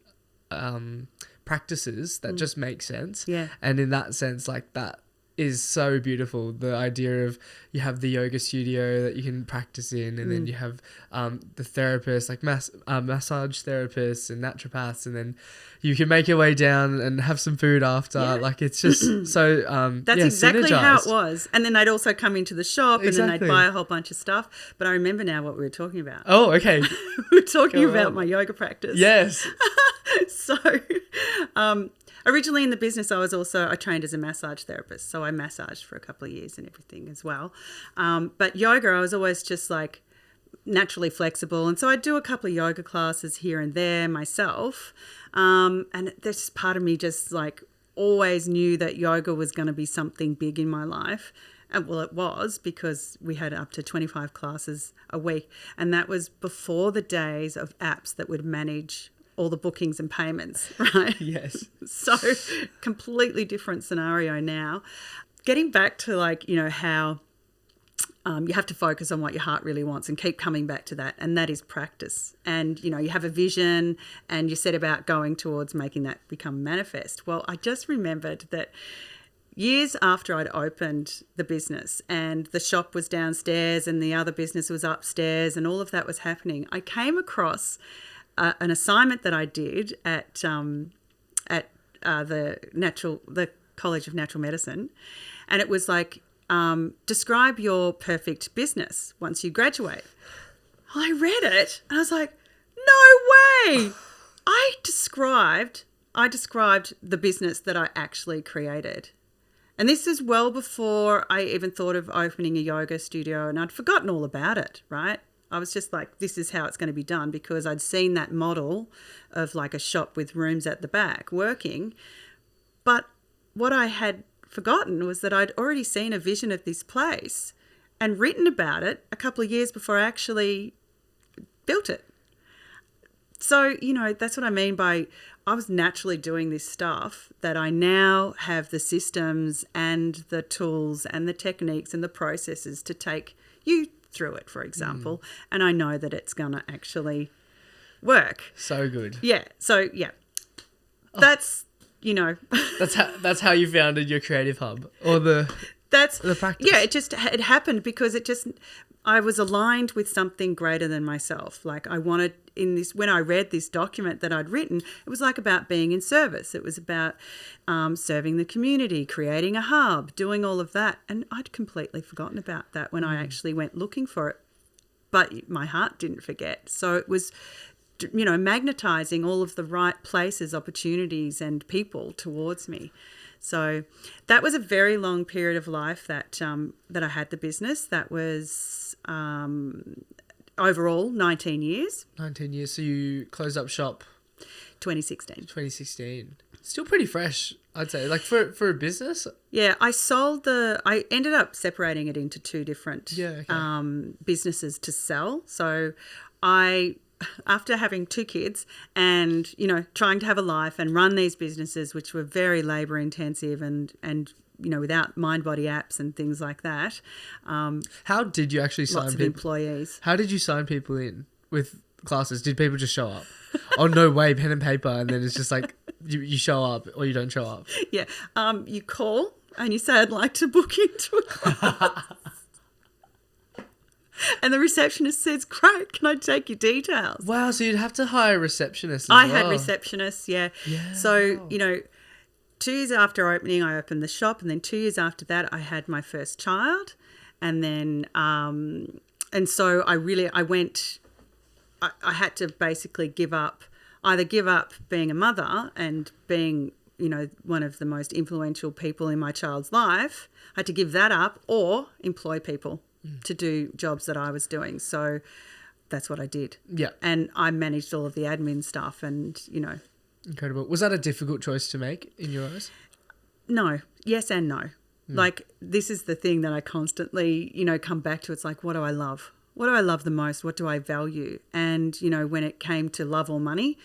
practices that just make sense. Yeah. And in that sense, like, that is so beautiful. The idea of you have the yoga studio that you can practice in, and then you have the therapists, like massage therapists and naturopaths, and then you can make your way down and have some food after. Yeah. Like, it's just so that's exactly synergized. how it was. And then they'd also come into the shop and then they'd buy a whole bunch of stuff. But I remember now what we were talking about. Oh, okay. We were talking about my yoga practice. Yes. So originally in the business, I trained as a massage therapist. So I massaged for a couple of years and everything as well. But yoga, I was always just like naturally flexible. And so I'd do a couple of yoga classes here and there myself. And there's just part of me just like always knew that yoga was going to be something big in my life. And well, it was, because we had up to 25 classes a week. And that was before the days of apps that would manage all the bookings and payments, right? Yes. So completely different scenario now. Getting back to, like, you know, how you have to focus on what your heart really wants and keep coming back to that. And that is practice. And, you know, you have a vision and you set about going towards making that become manifest. Well, I just remembered that years after I'd opened the business and the shop was downstairs and the other business was upstairs and all of that was happening, I came across an assignment that I did at the College of Natural Medicine, and it was like, describe your perfect business once you graduate. I read it and I was like, no way! I described the business that I actually created. And this is well before I even thought of opening a yoga studio, and I'd forgotten all about it, right? I was just like, this is how it's going to be done, because I'd seen that model of like a shop with rooms at the back working. But what I had forgotten was that I'd already seen a vision of this place and written about it a couple of years before I actually built it. So, you know, that's what I mean by I was naturally doing this stuff that I now have the systems and the tools and the techniques and the processes to take you through it, for example. And I know that it's going to actually work. So good. Yeah. So, yeah, that's you know, That's how you founded your creative hub, or the practice. Yeah, it happened because I was aligned with something greater than myself. Like I wanted when I read this document that I'd written, it was like about being in service. It was about serving the community, creating a hub, doing all of that. And I'd completely forgotten about that when I actually went looking for it. But my heart didn't forget. So it was, you know, magnetizing all of the right places, opportunities and people towards me. So that was a very long period of life that I had the business. That was overall 19 years. 19 years. So you closed up shop 2016. Still pretty fresh, I'd say. Like for a business? Yeah, I ended up separating it into two different businesses to sell. So after having two kids and, you know, trying to have a life and run these businesses, which were very labour intensive and, you know, without mind-body apps and things like that. How did you actually sign lots of employees? How did you sign people in with classes? Did people just show up? Oh, no way, pen and paper. And then it's just like you show up or you don't show up. Yeah. You call and you say, I'd like to book into a class. And the receptionist says, great, can I take your details? Wow, so you'd have to hire a receptionist as I well. had receptionists, yeah. So, you know, 2 years after opening, I opened the shop. And then 2 years after that, I had my first child. And then, and so I had to basically either give up being a mother and being, you know, one of the most influential people in my child's life. I had to give that up or employ people to do jobs that I was doing. So that's what I did. Yeah. And I managed all of the admin stuff and, you know. Incredible. Was that a difficult choice to make in your eyes? No. Yes and no. Like, this is the thing that I constantly, you know, come back to. It's like, what do I love? What do I love the most? What do I value? And, you know, when it came to love or money,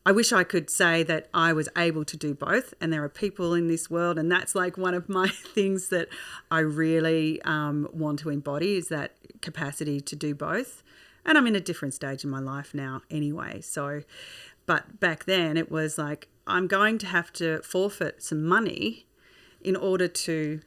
I wish I could say that I was able to do both. And there are people in this world, and that's like one of my things that I really want to embody, is that capacity to do both. And I'm in a different stage in my life now anyway. So, but back then it was like, I'm going to have to forfeit some money in order to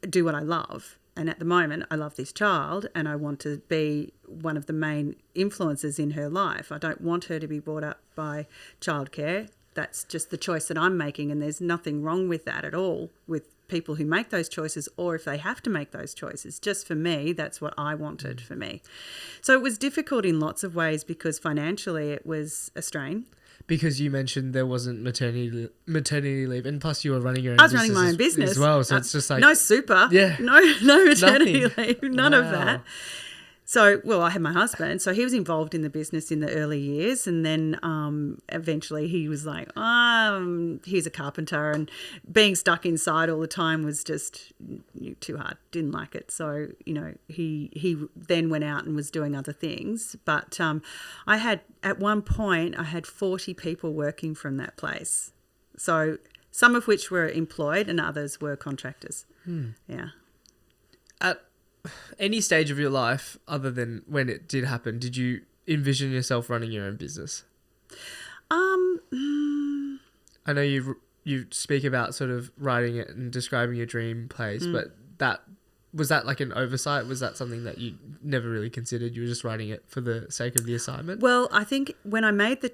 do what I love. And at the moment, I love this child and I want to be one of the main influences in her life. I don't want her to be brought up by childcare. That's just the choice that I'm making, and there's nothing wrong with that at all, with people who make those choices, or if they have to make those choices. Just for me, that's what I wanted for me. So it was difficult in lots of ways because financially it was a strain. Because you mentioned there wasn't maternity leave, and plus you were running your own business. I was running my own business as well, so it's just like no super, no maternity leave, none of that. So, well, I had my husband, so he was involved in the business in the early years, and then eventually he was like, he's a carpenter, and being stuck inside all the time was just too hard, didn't like it. So, you know, he then went out and was doing other things. But at one point, I had 40 people working from that place. So some of which were employed and others were contractors. Yeah. At any stage of your life other than when it did happen, did you envision yourself running your own business? I know you speak about sort of writing it and describing your dream place, but was that like an oversight? Was that something that you never really considered? You were just writing it for the sake of the assignment? Well, I think when I made the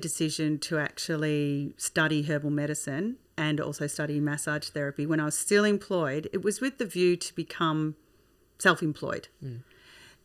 decision to actually study herbal medicine and also study massage therapy, when I was still employed, it was with the view to become self-employed.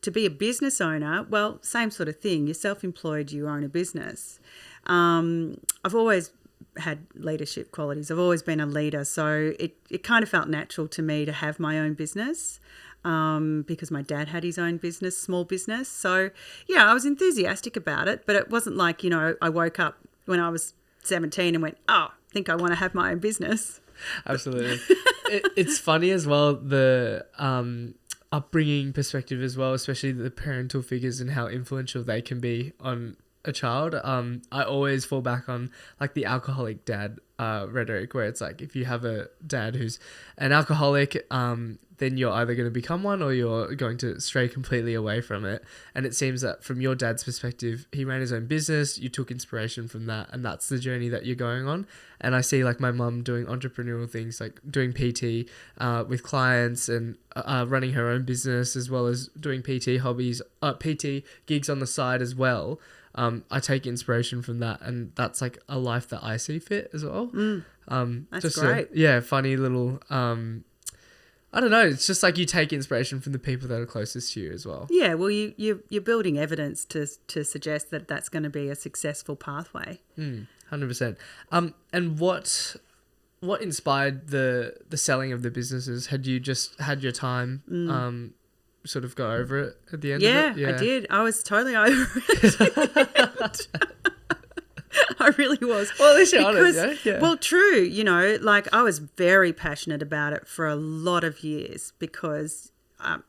To be a business owner, well, same sort of thing. You're self-employed, you own a business. I've always had leadership qualities. I've always been a leader. So it kind of felt natural to me to have my own business because my dad had his own business, small business. So, yeah, I was enthusiastic about it, but it wasn't like, you know, I woke up when I was 17 and went, I think I want to have my own business. Absolutely. It's funny as well, the upbringing perspective as well, especially the parental figures and how influential they can be on a child. I always fall back on like the alcoholic dad rhetoric where it's like if you have a dad who's an alcoholic, then you're either going to become one or you're going to stray completely away from it. And it seems that from your dad's perspective, he ran his own business, you took inspiration from that, and that's the journey that you're going on. And I see like my mum doing entrepreneurial things, like doing PT with clients and running her own business, as well as doing PT hobbies, PT gigs on the side as well. I take inspiration from that, and that's like a life that I see fit as well. That's just great. Funny little I don't know, it's just like you take inspiration from the people that are closest to you as well. Yeah, well, you're building evidence to suggest that that's going to be a successful pathway. 100%. And what inspired the selling of the businesses? Had you just had your time sort of go over it at the end of it? Yeah, I did. I was totally over it. I really was. Well, at least you're honest, yeah. Well, true. You know, like I was very passionate about it for a lot of years because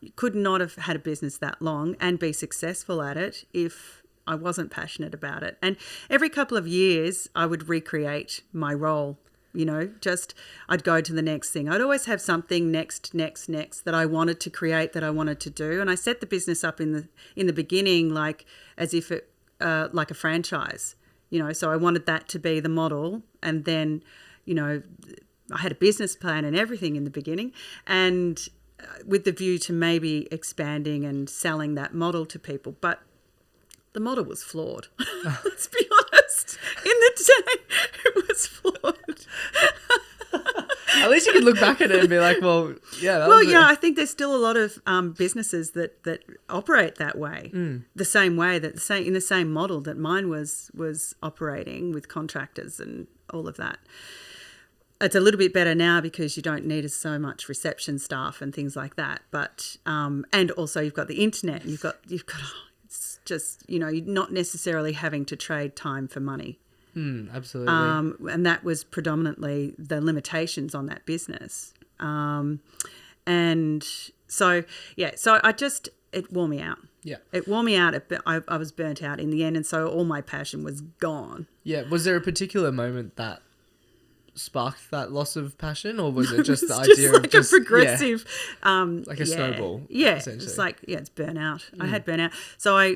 you could not have had a business that long and be successful at it if I wasn't passionate about it. And every couple of years, I would recreate my role. You know, just I'd go to the next thing. I'd always have something next that I wanted to create, that I wanted to do. And I set the business up in the beginning like as if it like a franchise. You know, so I wanted that to be the model. And then, you know, I had a business plan and everything in the beginning, and with the view to maybe expanding and selling that model to people. But the model was flawed. Let's be honest. In the day, it was flawed. At least you can look back at it and be like, well, yeah. I think there's still a lot of businesses that operate that way, the same way in the same model that mine was operating with contractors and all of that. It's a little bit better now because you don't need so much reception staff and things like that. But and also you've got the internet. And you've got. It's just, you know, you're not necessarily having to trade time for money. Absolutely. And that was predominantly the limitations on that business. And so it wore me out. Yeah. It wore me out. I was burnt out in the end. And so all my passion was gone. Yeah. Was there a particular moment that sparked that loss of passion, or was it just the idea like of just a progressive, like a snowball? Yeah. It's like, it's burnout. I had burnout. So I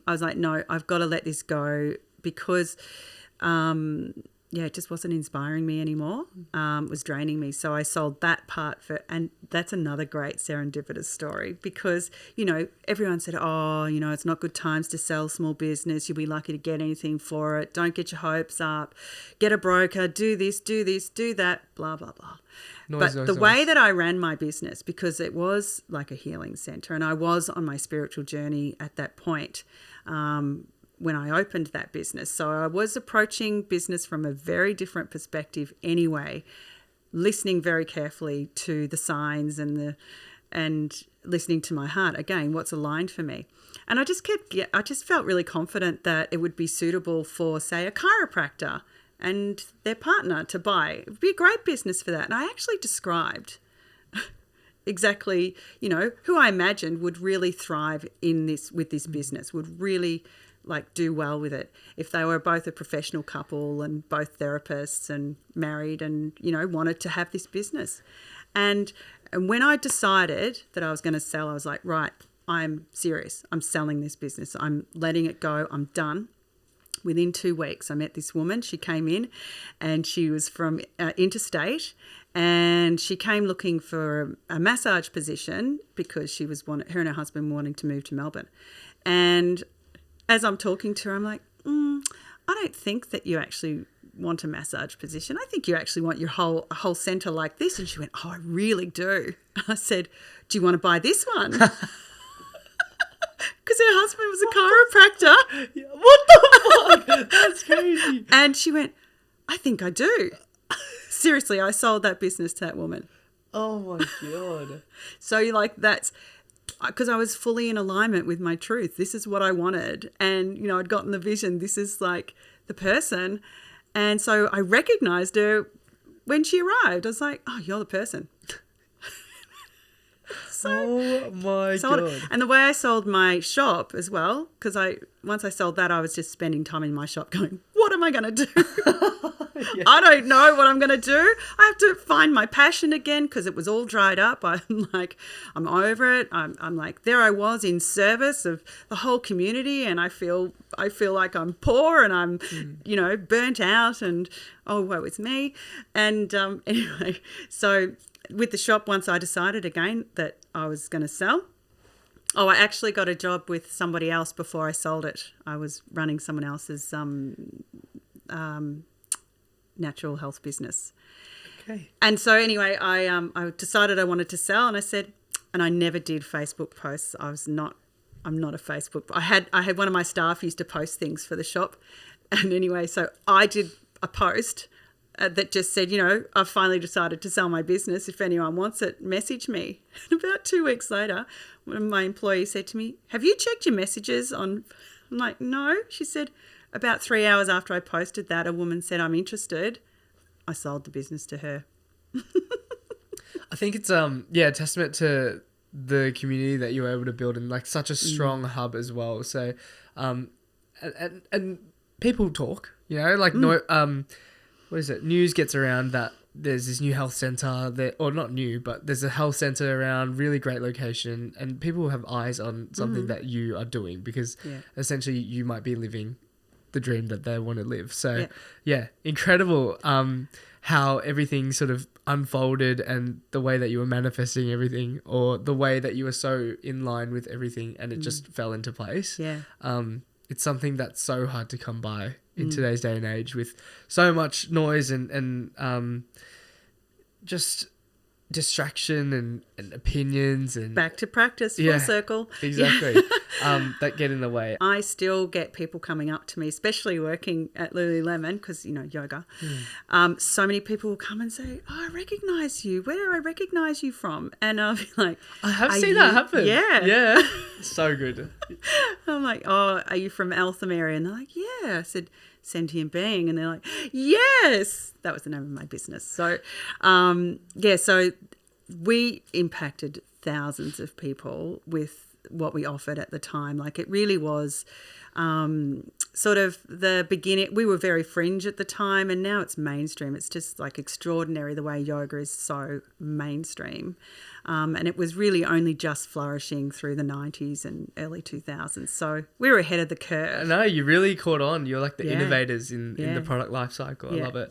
was like, no, I've got to let this go because, it just wasn't inspiring me anymore. It was draining me. So I sold that part and that's another great serendipitous story because, you know, everyone said, oh, you know, it's not good times to sell small business. You'll be lucky to get anything for it. Don't get your hopes up. Get a broker. Do this, do that, blah, blah, blah. The way that I ran my business, because it was like a healing center and I was on my spiritual journey at that point, when I opened that business. So I was approaching business from a very different perspective anyway, listening very carefully to the signs and listening to my heart. Again, what's aligned for me. And I just felt really confident that it would be suitable for, say, a chiropractor and their partner to buy. It would be a great business for that. And I actually described exactly, you know, who I imagined would really thrive with this business, would really like do well with it if they were both a professional couple and both therapists and married and, you know, wanted to have this business. And when I decided that I was going to sell, I was like, right, I'm serious. I'm selling this business. I'm letting it go. I'm done. Within 2 weeks, I met this woman. She came in and she was from interstate, and she came looking for a massage position because her and her husband were wanting to move to Melbourne. And as I'm talking to her, I'm like, I don't think that you actually want a massage position. I think you actually want your whole centre like this. And she went, oh, I really do. I said, do you want to buy this one? Because her husband was a chiropractor. What the fuck? That's crazy. And she went, I think I do. Seriously, I sold that business to that woman. Oh my God. So like that's... because I was fully in alignment with my truth. This is what I wanted. And, you know, I'd gotten the vision. This is like the person. And so I recognized her when she arrived. I was like, oh, you're the person. Oh my sold God. it. And the way I sold my shop as well, because once I sold that, I was just spending time in my shop going, what am I going to do? Yeah. I don't know what I'm going to do. I have to find my passion again because it was all dried up. I'm like, I'm over it. I'm like, there I was in service of the whole community, and I feel like I'm poor and I'm, burnt out, and oh, woe is me. And anyway, so with the shop, once I decided again that I was going to sell, I actually got a job with somebody else before I sold it. I was running someone else's natural health business. Okay. And so anyway, I decided I wanted to sell, and I said, and I never did Facebook posts. I'm not a Facebook. I had one of my staff used to post things for the shop, and anyway, so I did a post that just said, I've finally decided to sell my business. If anyone wants it, message me. And about 2 weeks later, one of my employees said to me, have you checked your messages on? I'm like, no. She said, about 3 hours after I posted that, a woman said, I'm interested. I sold the business to her. I think it's a testament to the community that you were able to build in like such a strong hub as well. So and people talk, what is it? News gets around that there's this new health center that, or not new, but there's a health center around, really great location, and people have eyes on something that you are doing because essentially you might be living the dream that they want to live. So incredible how everything sort of unfolded, and the way that you were manifesting everything, or the way that you were so in line with everything and it just fell into place. It's something that's so hard to come by in today's day and age, with so much noise and just distraction and opinions and back to practice, full circle. Exactly. That get in the way. I still get people coming up to me, especially working at Lululemon, because yoga. So many people will come and say, I recognize you. Where do I recognize you from? And I'll be like, I have seen that happen. Yeah. So good. I'm like, oh, are you from Eltham area? And they're like, yeah. I said, sentient being, and they're like, yes, that was the name of my business. So so we impacted thousands of people with what we offered at the time. Like, it really was sort of the beginning. We were very fringe at the time, and now it's mainstream. It's just like extraordinary the way yoga is so mainstream. And it was really only just flourishing through the 90s and early 2000s. So we were ahead of the curve. No, you really caught on. You're like the innovators in the product life cycle. I love it.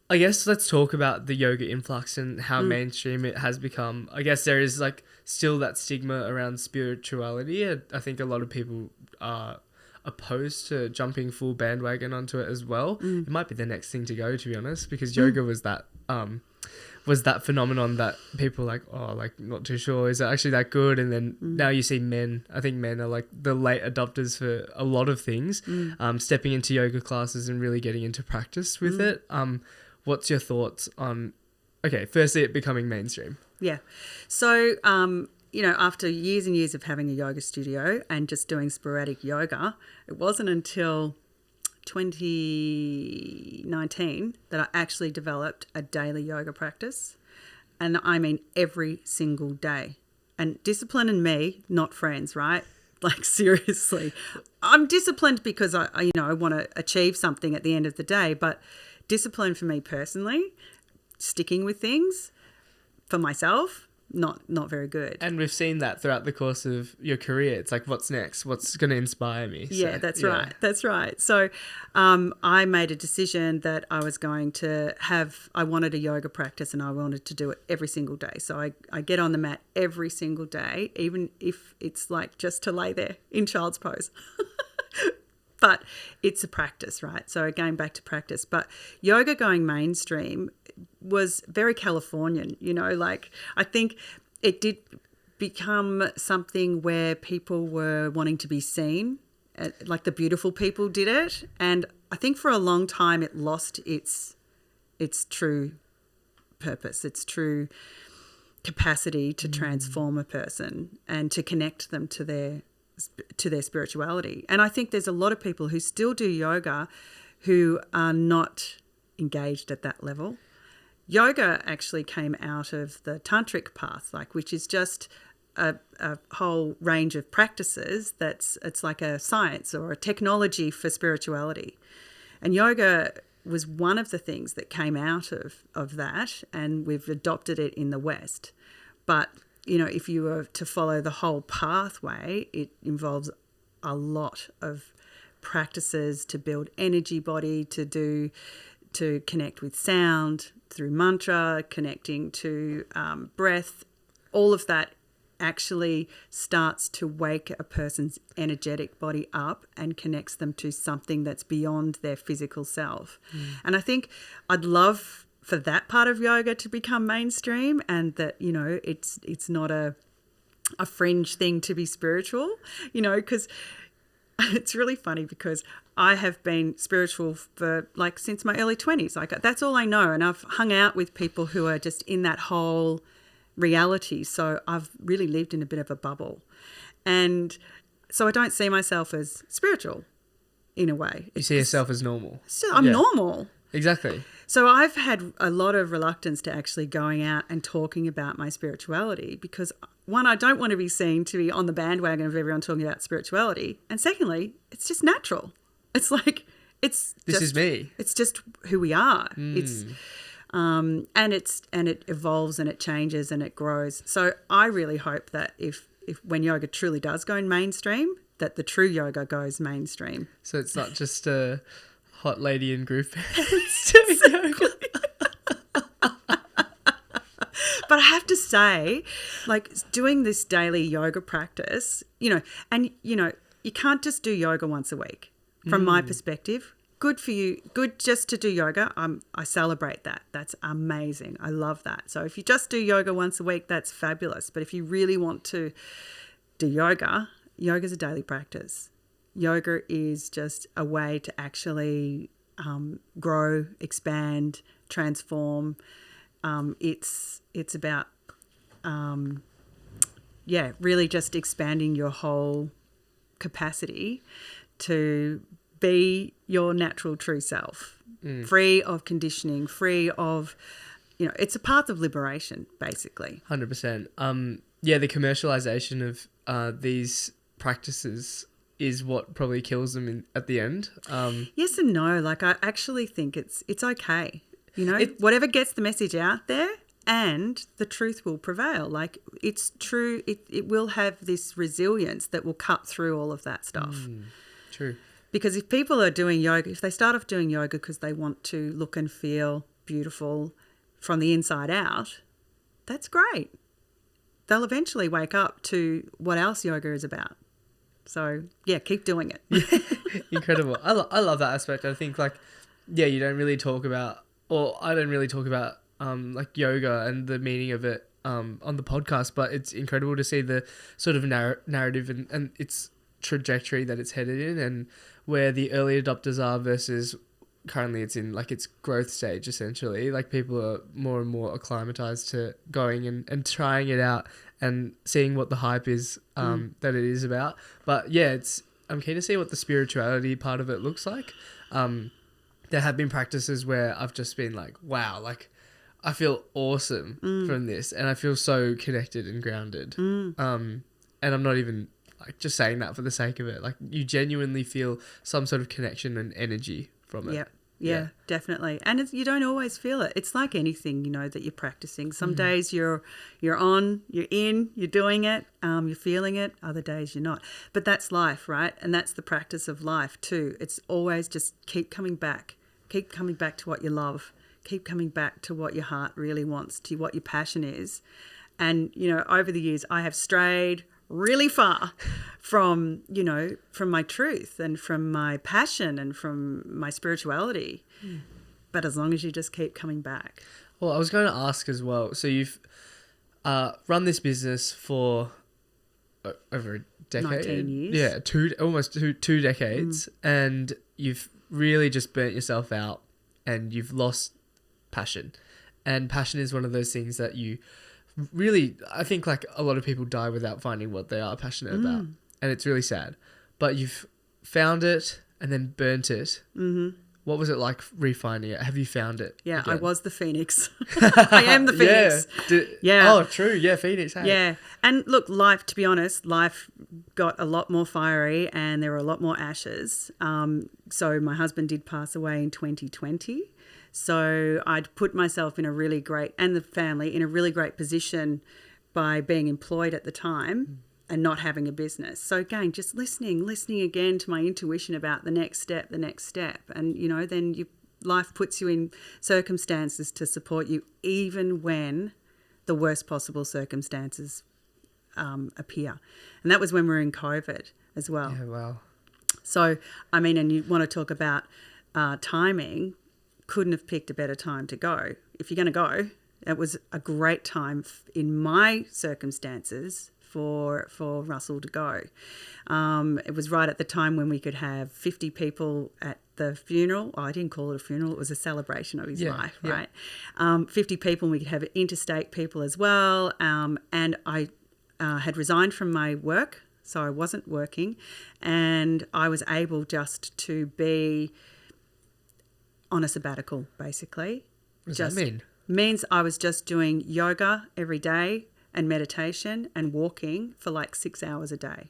I guess let's talk about the yoga influx and how mainstream it has become. I guess there is like still that stigma around spirituality. I think a lot of people are opposed to jumping full bandwagon onto it as well. It might be the next thing to go, to be honest, because yoga was that phenomenon that people like, not too sure, is it actually that good? And then now you see I think men are like the late adopters for a lot of things, stepping into yoga classes and really getting into practice with it. What's your thoughts on, firstly, it becoming mainstream? Yeah. So, after years and years of having a yoga studio and just doing sporadic yoga, it wasn't until 2019 that I actually developed a daily yoga practice. And I mean every single day. And discipline and me, not friends, right? Like, seriously. I'm disciplined because I want to achieve something at the end of the day, but discipline for me personally, sticking with things for myself, not very good. And we've seen that throughout the course of your career. It's like, what's next? What's going to inspire me? Yeah, that's right. That's right. So I made a decision that I was going to I wanted a yoga practice, and I wanted to do it every single day. So I get on the mat every single day, even if it's like just to lay there in child's pose. But it's a practice, right? So again, back to practice. But yoga going mainstream was very Californian, like I think it did become something where people were wanting to be seen, like the beautiful people did it. And I think for a long time it lost its true purpose, its true capacity to transform a person and to connect them to their spirituality. And I think there's a lot of people who still do yoga who are not engaged at that level. Yoga actually came out of the tantric path, which is just a whole range of practices it's like a science or a technology for spirituality. And yoga was one of the things that came out of that, and we've adopted it in the West. But, if you were to follow the whole pathway, it involves a lot of practices to build energy body, to connect with sound through mantra, connecting to breath. All of that actually starts to wake a person's energetic body up and connects them to something that's beyond their physical self. And I think I'd love for that part of yoga to become mainstream, and that, it's not a fringe thing to be spiritual, because it's really funny, because I have been spiritual for since my early 20s. That's all I know. And I've hung out with people who are just in that whole reality. So I've really lived in a bit of a bubble. And so I don't see myself as spiritual in a way. You see yourself as normal. So I'm normal. Exactly. So I've had a lot of reluctance to actually going out and talking about my spirituality, because one, I don't want to be seen to be on the bandwagon of everyone talking about spirituality. And secondly, it's just natural. It's this is me. It's just who we are. It's and it evolves and it changes and it grows. So I really hope that if when yoga truly does go in mainstream, that the true yoga goes mainstream. So it's not just a hot lady in group doing yoga. But I have to say, doing this daily yoga practice, you can't just do yoga once a week. From my perspective, good for you. Good just to do yoga. I celebrate that. That's amazing. I love that. So if you just do yoga once a week, that's fabulous. But if you really want to do yoga, yoga's a daily practice. Yoga is just a way to actually grow, expand, transform. It's about, really just expanding your whole capacity to be your natural true self, free of conditioning, free of, it's a path of liberation, basically. 100%. The commercialization of these practices is what probably kills them at the end. Yes and no. I actually think it's okay. Whatever gets the message out there, and the truth will prevail. It's true. It will have this resilience that will cut through all of that stuff. True. Because if people are doing yoga, if they start off doing yoga because they want to look and feel beautiful from the inside out, that's great. They'll eventually wake up to what else yoga is about. So, keep doing it. Incredible. I love that aspect. I think, you don't really talk about, or I don't really talk about, yoga and the meaning of it on the podcast, but it's incredible to see the sort of narrative and its trajectory that it's headed in, and where the early adopters are versus currently it's in its growth stage, essentially. People are more and more acclimatized to going and trying it out and seeing what the hype is that it is about. But I'm keen to see what the spirituality part of it looks like. There have been practices where I've just been wow, I feel awesome from this, and I feel so connected and grounded. And I'm not even just saying that for the sake of it. You genuinely feel some sort of connection and energy from it. Yeah, definitely. And you don't always feel it. It's like anything, that you're practicing. Some days you're on, you're in, you're doing it, you're feeling it. Other days you're not. But that's life, right? And that's the practice of life too. It's always just keep coming back. Keep coming back to what you love. Keep coming back to what your heart really wants, to what your passion is. And, over the years I have strayed really far from my truth and from my passion and from my spirituality. But as long as you just keep coming back. Well, I was going to ask as well. So you've run this business for over a decade. 19 years. Yeah, almost two decades. And you've really just burnt yourself out and you've lost passion. And passion is one of those things that you really, I think a lot of people die without finding what they are passionate about. And it's really sad. But you've found it and then burnt it. What was it like refinding it? Have you found it? Yeah, I again? was the phoenix. I am the phoenix. Yeah. Oh, true. Yeah, Phoenix. Hey. Yeah. And look, life, to be honest, life got a lot more fiery and there were a lot more ashes. So my husband did pass away in 2020. So I'd put myself in a really great, and the family, in a really great position by being employed at the time and not having a business. So again, just listening again to my intuition about the next step. And, you know, then life puts you in circumstances to support you even when the worst possible circumstances appear. And that was when we were in COVID as well. Yeah, wow. So, I mean, and you want to talk about timing, couldn't have picked a better time to go. If you're going to go, it was a great time in my circumstances for Russell to go. It was right at the time when we could have 50 people at the funeral. Oh, I didn't call it a funeral. It was a celebration of his life, right? 50 people, and we could have interstate people as well. And I had resigned from my work, so I wasn't working. And I was able just to be on a sabbatical, basically. What does that mean? Means I was just doing yoga every day and meditation and walking for like 6 hours a day.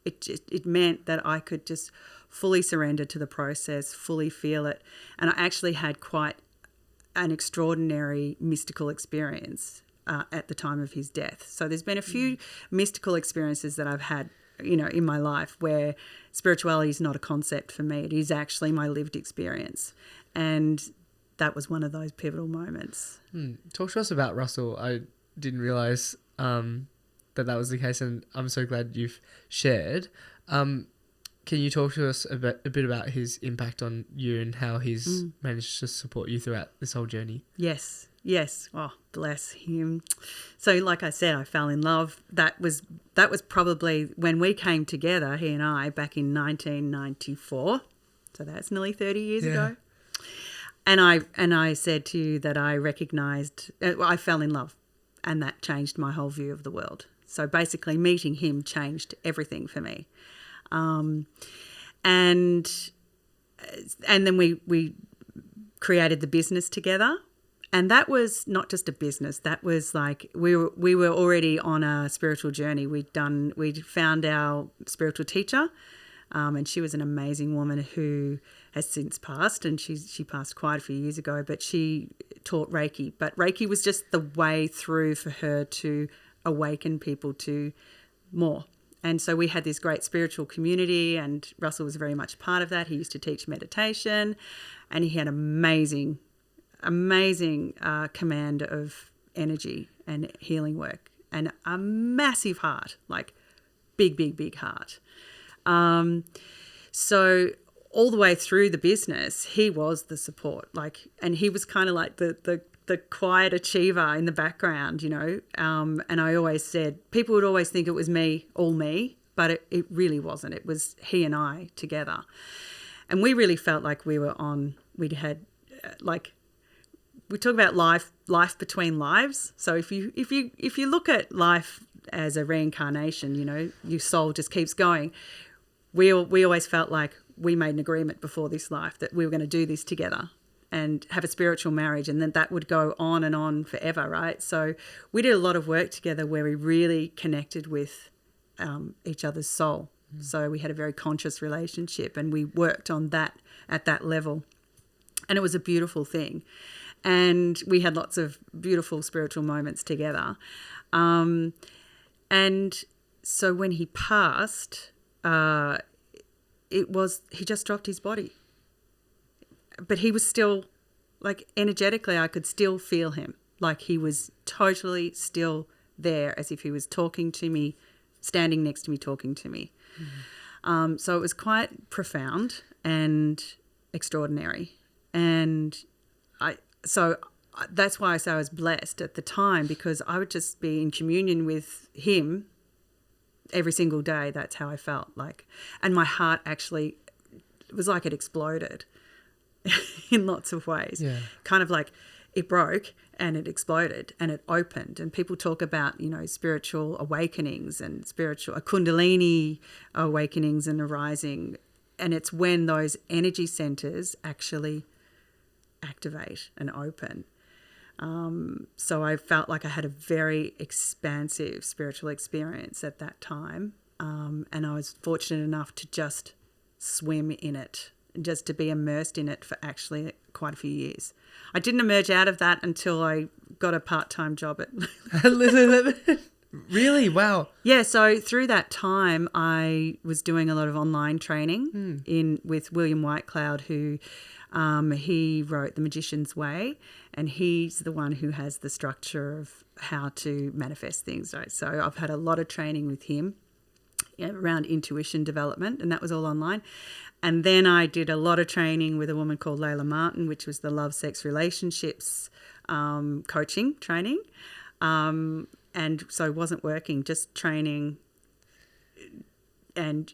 It meant that I could just fully surrender to the process, fully feel it. And I actually had quite an extraordinary mystical experience at the time of his death. So there's been a few mystical experiences that I've had, you know, in my life where spirituality is not a concept for me. It is actually my lived experience. And that was one of those pivotal moments. Talk to us about Russell. I didn't realise that was the case, and I'm so glad you've shared. Can you talk to us a bit about his impact on you and how he's managed to support you throughout this whole journey? Yes. Oh, bless him. So like I said, I fell in love. That was probably when we came together, he and I, back in 1994. So that's nearly 30 years ago. And I said to you that I recognised, I fell in love, and that changed my whole view of the world. So basically meeting him changed everything for me. And then we created the business together. And that was not just a business. That was like we were already on a spiritual journey. We'd found our spiritual teacher, and she was an amazing woman who has since passed, and she passed quite a few years ago. But she taught Reiki. But Reiki was just the way through for her to awaken people to more. And so we had this great spiritual community, and Russell was very much part of that. He used to teach meditation, and he had amazing command of energy and healing work, and a massive heart, like big heart. So all the way through the business, he was the support, and he was kind of like the quiet achiever in the background, you know. And I always said, people would always think it was me, but it really wasn't. It was he and I together, and we really felt like we had we talk about life between lives. So if you look at life as a reincarnation, you know, your soul just keeps going. We always felt like we made an agreement before this life that we were going to do this together and have a spiritual marriage, and then that would go on and on forever, right? So we did a lot of work together where we really connected with each other's soul. So we had a very conscious relationship, and we worked on that at that level, and it was a beautiful thing. And we had lots of beautiful spiritual moments together. And so when he passed, he just dropped his body. But he was still, like, energetically, I could still feel him. Like, he was totally still there, as if he was talking to me, standing next to me, talking to me. So it was quite profound and extraordinary. And so that's why I say I was blessed at the time, because I would just be in communion with him every single day. That's how I felt like. And my heart actually, it was like it exploded in lots of ways. Yeah. Kind of like it broke and it exploded and it opened. And people talk about, you know, spiritual awakenings and spiritual Kundalini awakenings and arising. and it's when those energy centers actually activate and open. So I felt like I had a very expansive spiritual experience at that time. And I was fortunate enough to just swim in it, just to be immersed in it for actually quite a few years. I didn't emerge out of that until I got a part-time job at... Really? Wow. Yeah, so through that time, I was doing a lot of online training with William Whitecloud, who he wrote The Magician's Way, and he's the one who has the structure of how to manifest things. Right? So I've had a lot of training with him around intuition development, and that was all online. And then I did a lot of training with a woman called Layla Martin, which was the love, sex, relationships coaching training. And so I wasn't working, just training and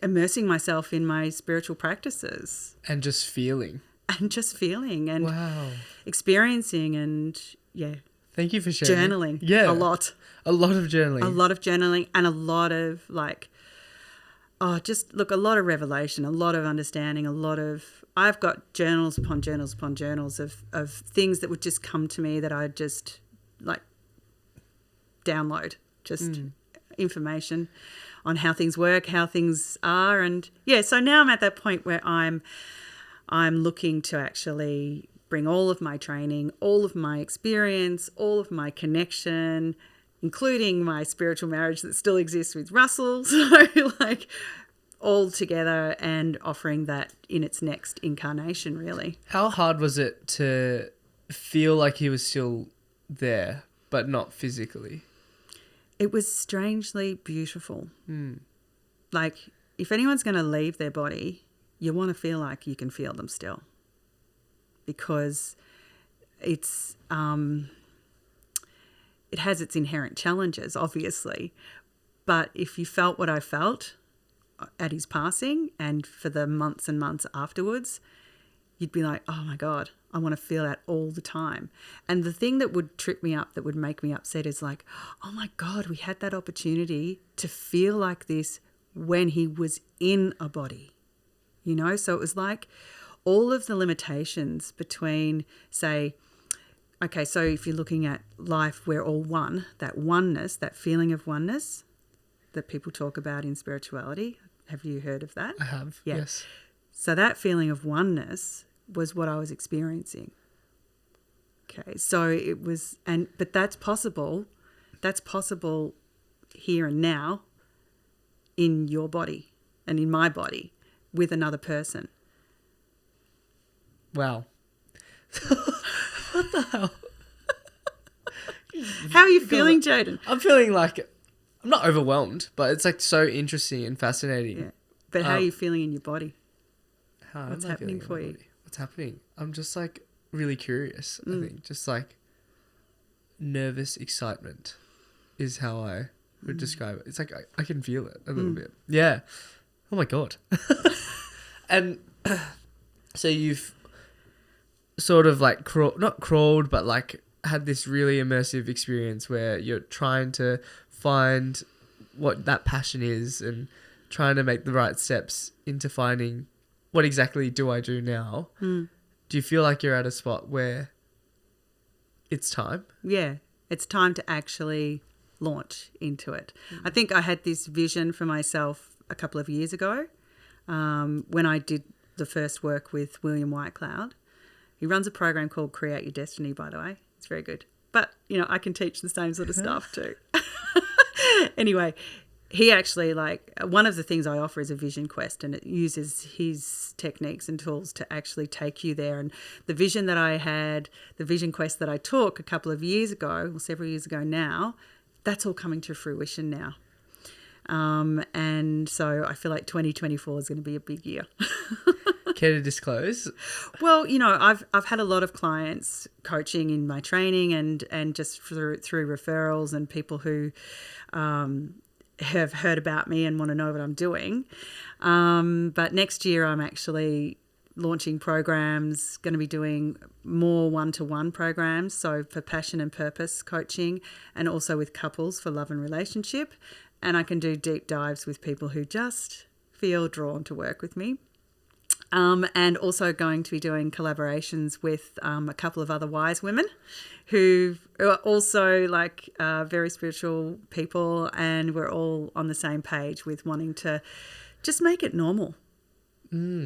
immersing myself in my spiritual practices. And just feeling. And wow. Experiencing and, yeah. Thank you for sharing. Journaling. Yeah. A lot. A lot of journaling. A lot of journaling and a lot of a lot of revelation, a lot of understanding, I've got journals upon journals upon journals of things that would just come to me that I just download, information on how things work, how things are. And yeah, so now I'm at that point where I'm looking to actually bring all of my training, all of my experience, all of my connection, including my spiritual marriage that still exists with Russell, so all together and offering that in its next incarnation, really. How hard was it to feel like he was still there, but not physically? It was strangely beautiful. If anyone's going to leave their body, you want to feel like you can feel them still, because it's it has its inherent challenges, obviously. But if you felt what I felt at his passing and for the months and months afterwards, you'd be like, oh my God, I want to feel that all the time. And the thing that would trip me up, that would make me upset, is like, oh my God, we had that opportunity to feel like this when he was in a body, So it was like all of the limitations between, say, okay, so if you're looking at life, we're all one, that oneness, that feeling of oneness that people talk about in spirituality. Have you heard of that? I have, yeah. Yes. So that feeling of oneness was what I was experiencing. Okay, so it was, but that's possible. That's possible here and now in your body and in my body with another person. Wow. What the hell? How are you feeling, Jaden? I'm feeling like, I'm not overwhelmed, but it's so interesting and fascinating. Yeah. But how are you feeling in your body? What's happening for you? What's happening? I'm just really curious, I think. Just nervous excitement is how I would describe it. It's I can feel it a little bit. Yeah. Oh my God. And so you've sort of not crawled, but had this really immersive experience where you're trying to find what that passion is and trying to make the right steps into finding what exactly do I do now. Do you feel like you're at a spot where it's time? Yeah, it's time to actually launch into it. I think I had this vision for myself a couple of years ago when I did the first work with William Whitecloud. He runs a program called Create Your Destiny, by the way. It's very good. But, I can teach the same sort of stuff too. Anyway, he actually, one of the things I offer is a vision quest, and it uses his techniques and tools to actually take you there. And the vision that I had, the vision quest that I took a couple of years ago, or several years ago now, that's all coming to fruition now. And so I feel like 2024 is going to be a big year. Care to disclose? Well, I've had a lot of clients coaching in my training and just through referrals and people who have heard about me and want to know what I'm doing. But next year I'm actually launching programs, going to be doing more one-to-one programs, so for passion and purpose coaching, and also with couples for love and relationship. And I can do deep dives with people who just feel drawn to work with me. And also going to be doing collaborations with a couple of other wise women who are also like very spiritual people, and we're all on the same page with wanting to just make it normal.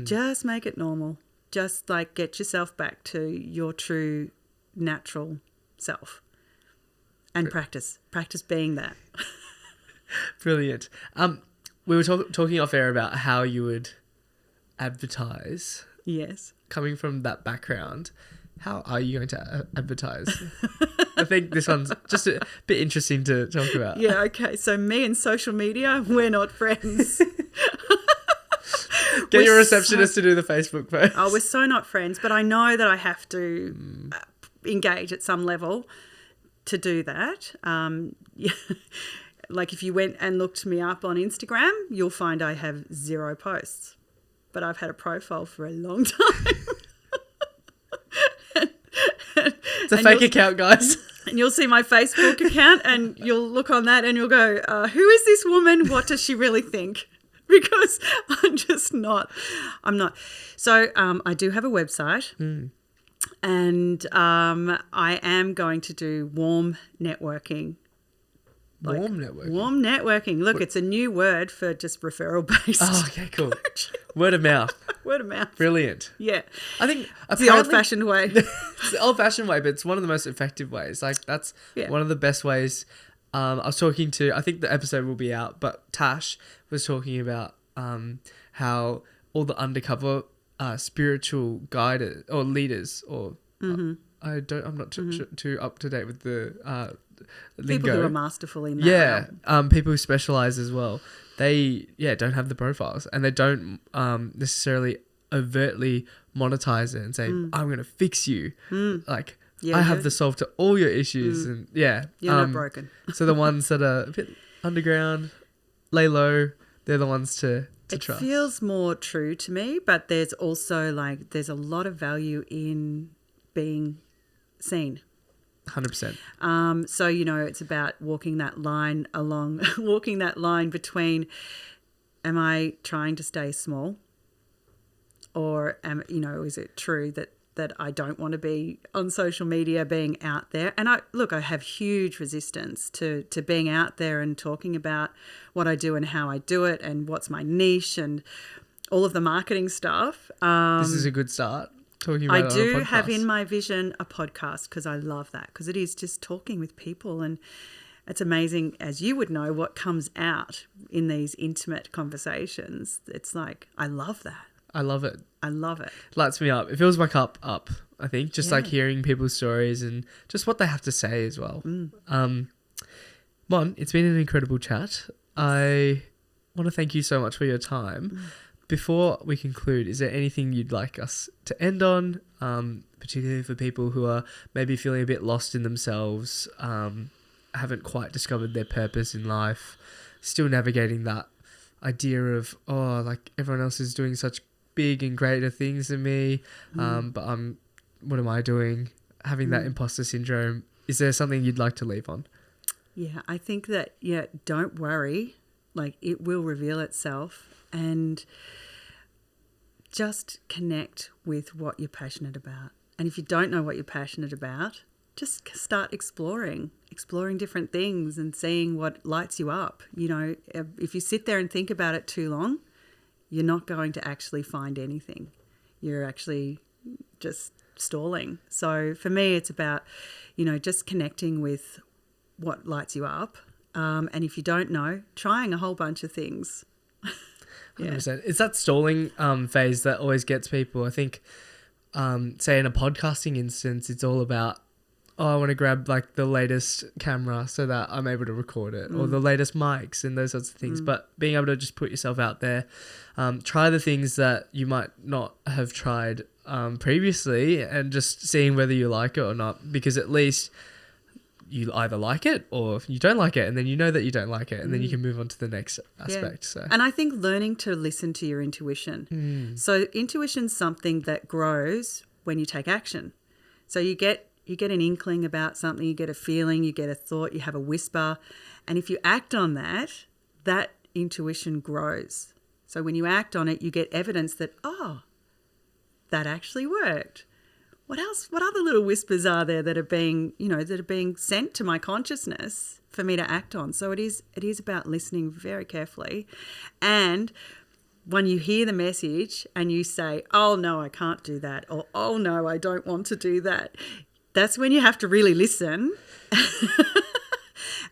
Just make it normal. Just like get yourself back to your true natural self and practice being that. Brilliant. We were talking off air about how you would advertise. Yes. Coming from that background, how are you going to advertise? I think this one's just a bit interesting to talk about. Yeah, okay. So me and social media, we're not friends. Get your receptionist to do the Facebook post. Oh, we're so not friends, but I know that I have to engage at some level to do that. Yeah. Like if you went and looked me up on Instagram, you'll find I have 0 posts. But I've had a profile for a long time. It's a fake account, guys. And you'll see my Facebook account and you'll look on that and you'll go, who is this woman? What does she really think? Because I'm not. So I do have a website and I am going to do warm networking. Warm networking. Warm networking. Look, it's a new word for just referral based. Oh, okay, cool. Word of mouth. Word of mouth. Brilliant. Yeah. I think it's the old-fashioned way. It's the old-fashioned way, but it's one of the most effective ways. Like that's one of the best ways. I was talking to, I think the episode will be out, but Tash was talking about how all the undercover spiritual guiders or leaders or I'm not too up to date with the lingo. People who are masterful in that realm. People who specialize as well. They don't have the profiles and they don't necessarily overtly monetize it and say I'm going to fix you. Like I have the solve to all your issues and you're not broken. So the ones that are a bit underground, lay low, they're the ones to trust. It feels more true to me, but there's also there's a lot of value in being seen. 100%. So, it's about walking that line between, am I trying to stay small? Or, is it true that I don't want to be on social media being out there? And I have huge resistance to being out there and talking about what I do and how I do it and what's my niche and all of the marketing stuff. This is a good start. I do have in my vision a podcast because I love that, because it is just talking with people, and it's amazing, as you would know, what comes out in these intimate conversations. It's like, I love that. I love it. Lights me up. It fills my cup up, I think, just like hearing people's stories and just what they have to say as well. Mon, it's been an incredible chat. I want to thank you so much for your time. Before we conclude, is there anything you'd like us to end on, particularly for people who are maybe feeling a bit lost in themselves, haven't quite discovered their purpose in life, still navigating that idea of, like everyone else is doing such big and greater things than me, but what am I doing? Having that imposter syndrome. Is there something you'd like to leave on? Yeah, I think that, don't worry. Like, it will reveal itself. And just connect with what you're passionate about. And if you don't know what you're passionate about, just start exploring different things and seeing what lights you up. If you sit there and think about it too long, you're not going to actually find anything. You're actually just stalling. So for me, it's about, just connecting with what lights you up. And if you don't know, trying a whole bunch of things. 100%. It's that stalling phase that always gets people. I think, say in a podcasting instance, it's all about, I want to grab like the latest camera so that I'm able to record it, or the latest mics and those sorts of things. But being able to just put yourself out there, try the things that you might not have tried previously, and just seeing whether you like it or not, because at least you either like it or you don't like it, and then you know that you don't like it, and then you can move on to the next aspect. So, and I think learning to listen to your intuition. So intuition's something that grows when you take action. So you get an inkling about something, you get a feeling, you get a thought, you have a whisper, and if you act on that, that intuition grows. So when you act on it, you get evidence that, that actually worked. What else? What other little whispers are there that are being, sent to my consciousness for me to act on? So it is about listening very carefully. And when you hear the message and you say, oh no, I can't do that, or oh no, I don't want to do that, that's when you have to really listen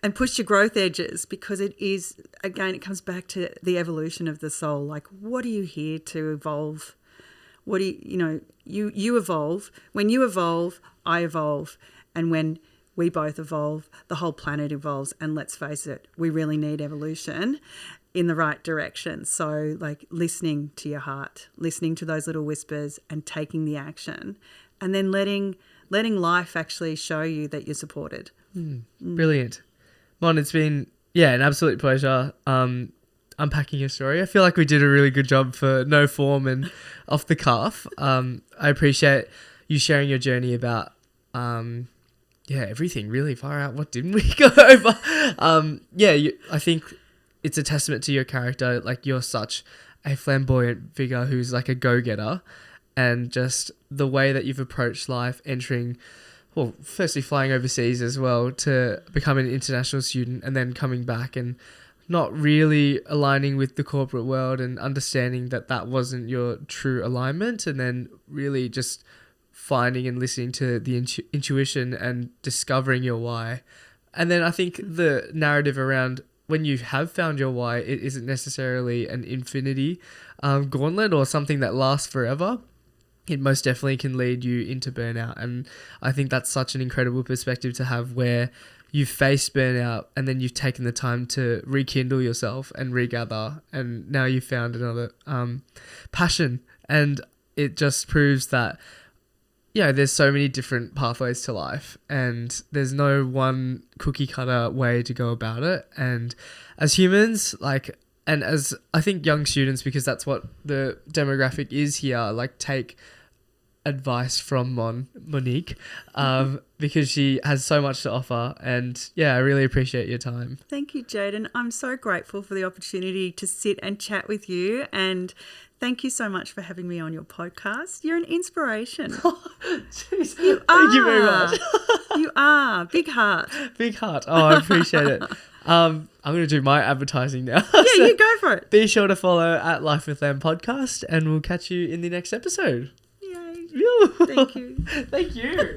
and push your growth edges, because it is, again, it comes back to the evolution of the soul. Like, what are you here to evolve? What do you evolve. When you evolve, I evolve. And when we both evolve, the whole planet evolves. And let's face it, we really need evolution in the right direction. So like listening to your heart, listening to those little whispers and taking the action, and then letting life actually show you that you're supported. Brilliant. Mon, it's been, an absolute pleasure unpacking your story. I feel like we did a really good job for no form and off the cuff. I appreciate you sharing your journey about, everything really far out. What didn't we go over? I think it's a testament to your character. Like, you're such a flamboyant figure who's like a go-getter, and just the way that you've approached life, firstly flying overseas as well to become an international student, and then coming back and not really aligning with the corporate world and understanding that wasn't your true alignment, and then really just finding and listening to the intuition and discovering your why. And then I think the narrative around when you have found your why, it isn't necessarily an infinity gauntlet or something that lasts forever. It most definitely can lead you into burnout. And I think that's such an incredible perspective to have, where you've faced burnout and then you've taken the time to rekindle yourself and regather, and now you've found another passion. And it just proves that, there's so many different pathways to life, and there's no one cookie cutter way to go about it. And as humans, and as I think young students, because that's what the demographic is here, take advice from Monique, because she has so much to offer. And I really appreciate your time. Thank you, Jaden. I'm so grateful for the opportunity to sit and chat with you, and thank you so much for having me on your podcast. You're an inspiration. Jeez. You are. Thank you very much. You are. Big heart. Big heart. Oh, I appreciate it. I'm going to do my advertising now. Yeah, so you go for it. Be sure to follow at Life with Lamb podcast, and we'll catch you in the next episode. Yay. Thank Thank you. Thank you.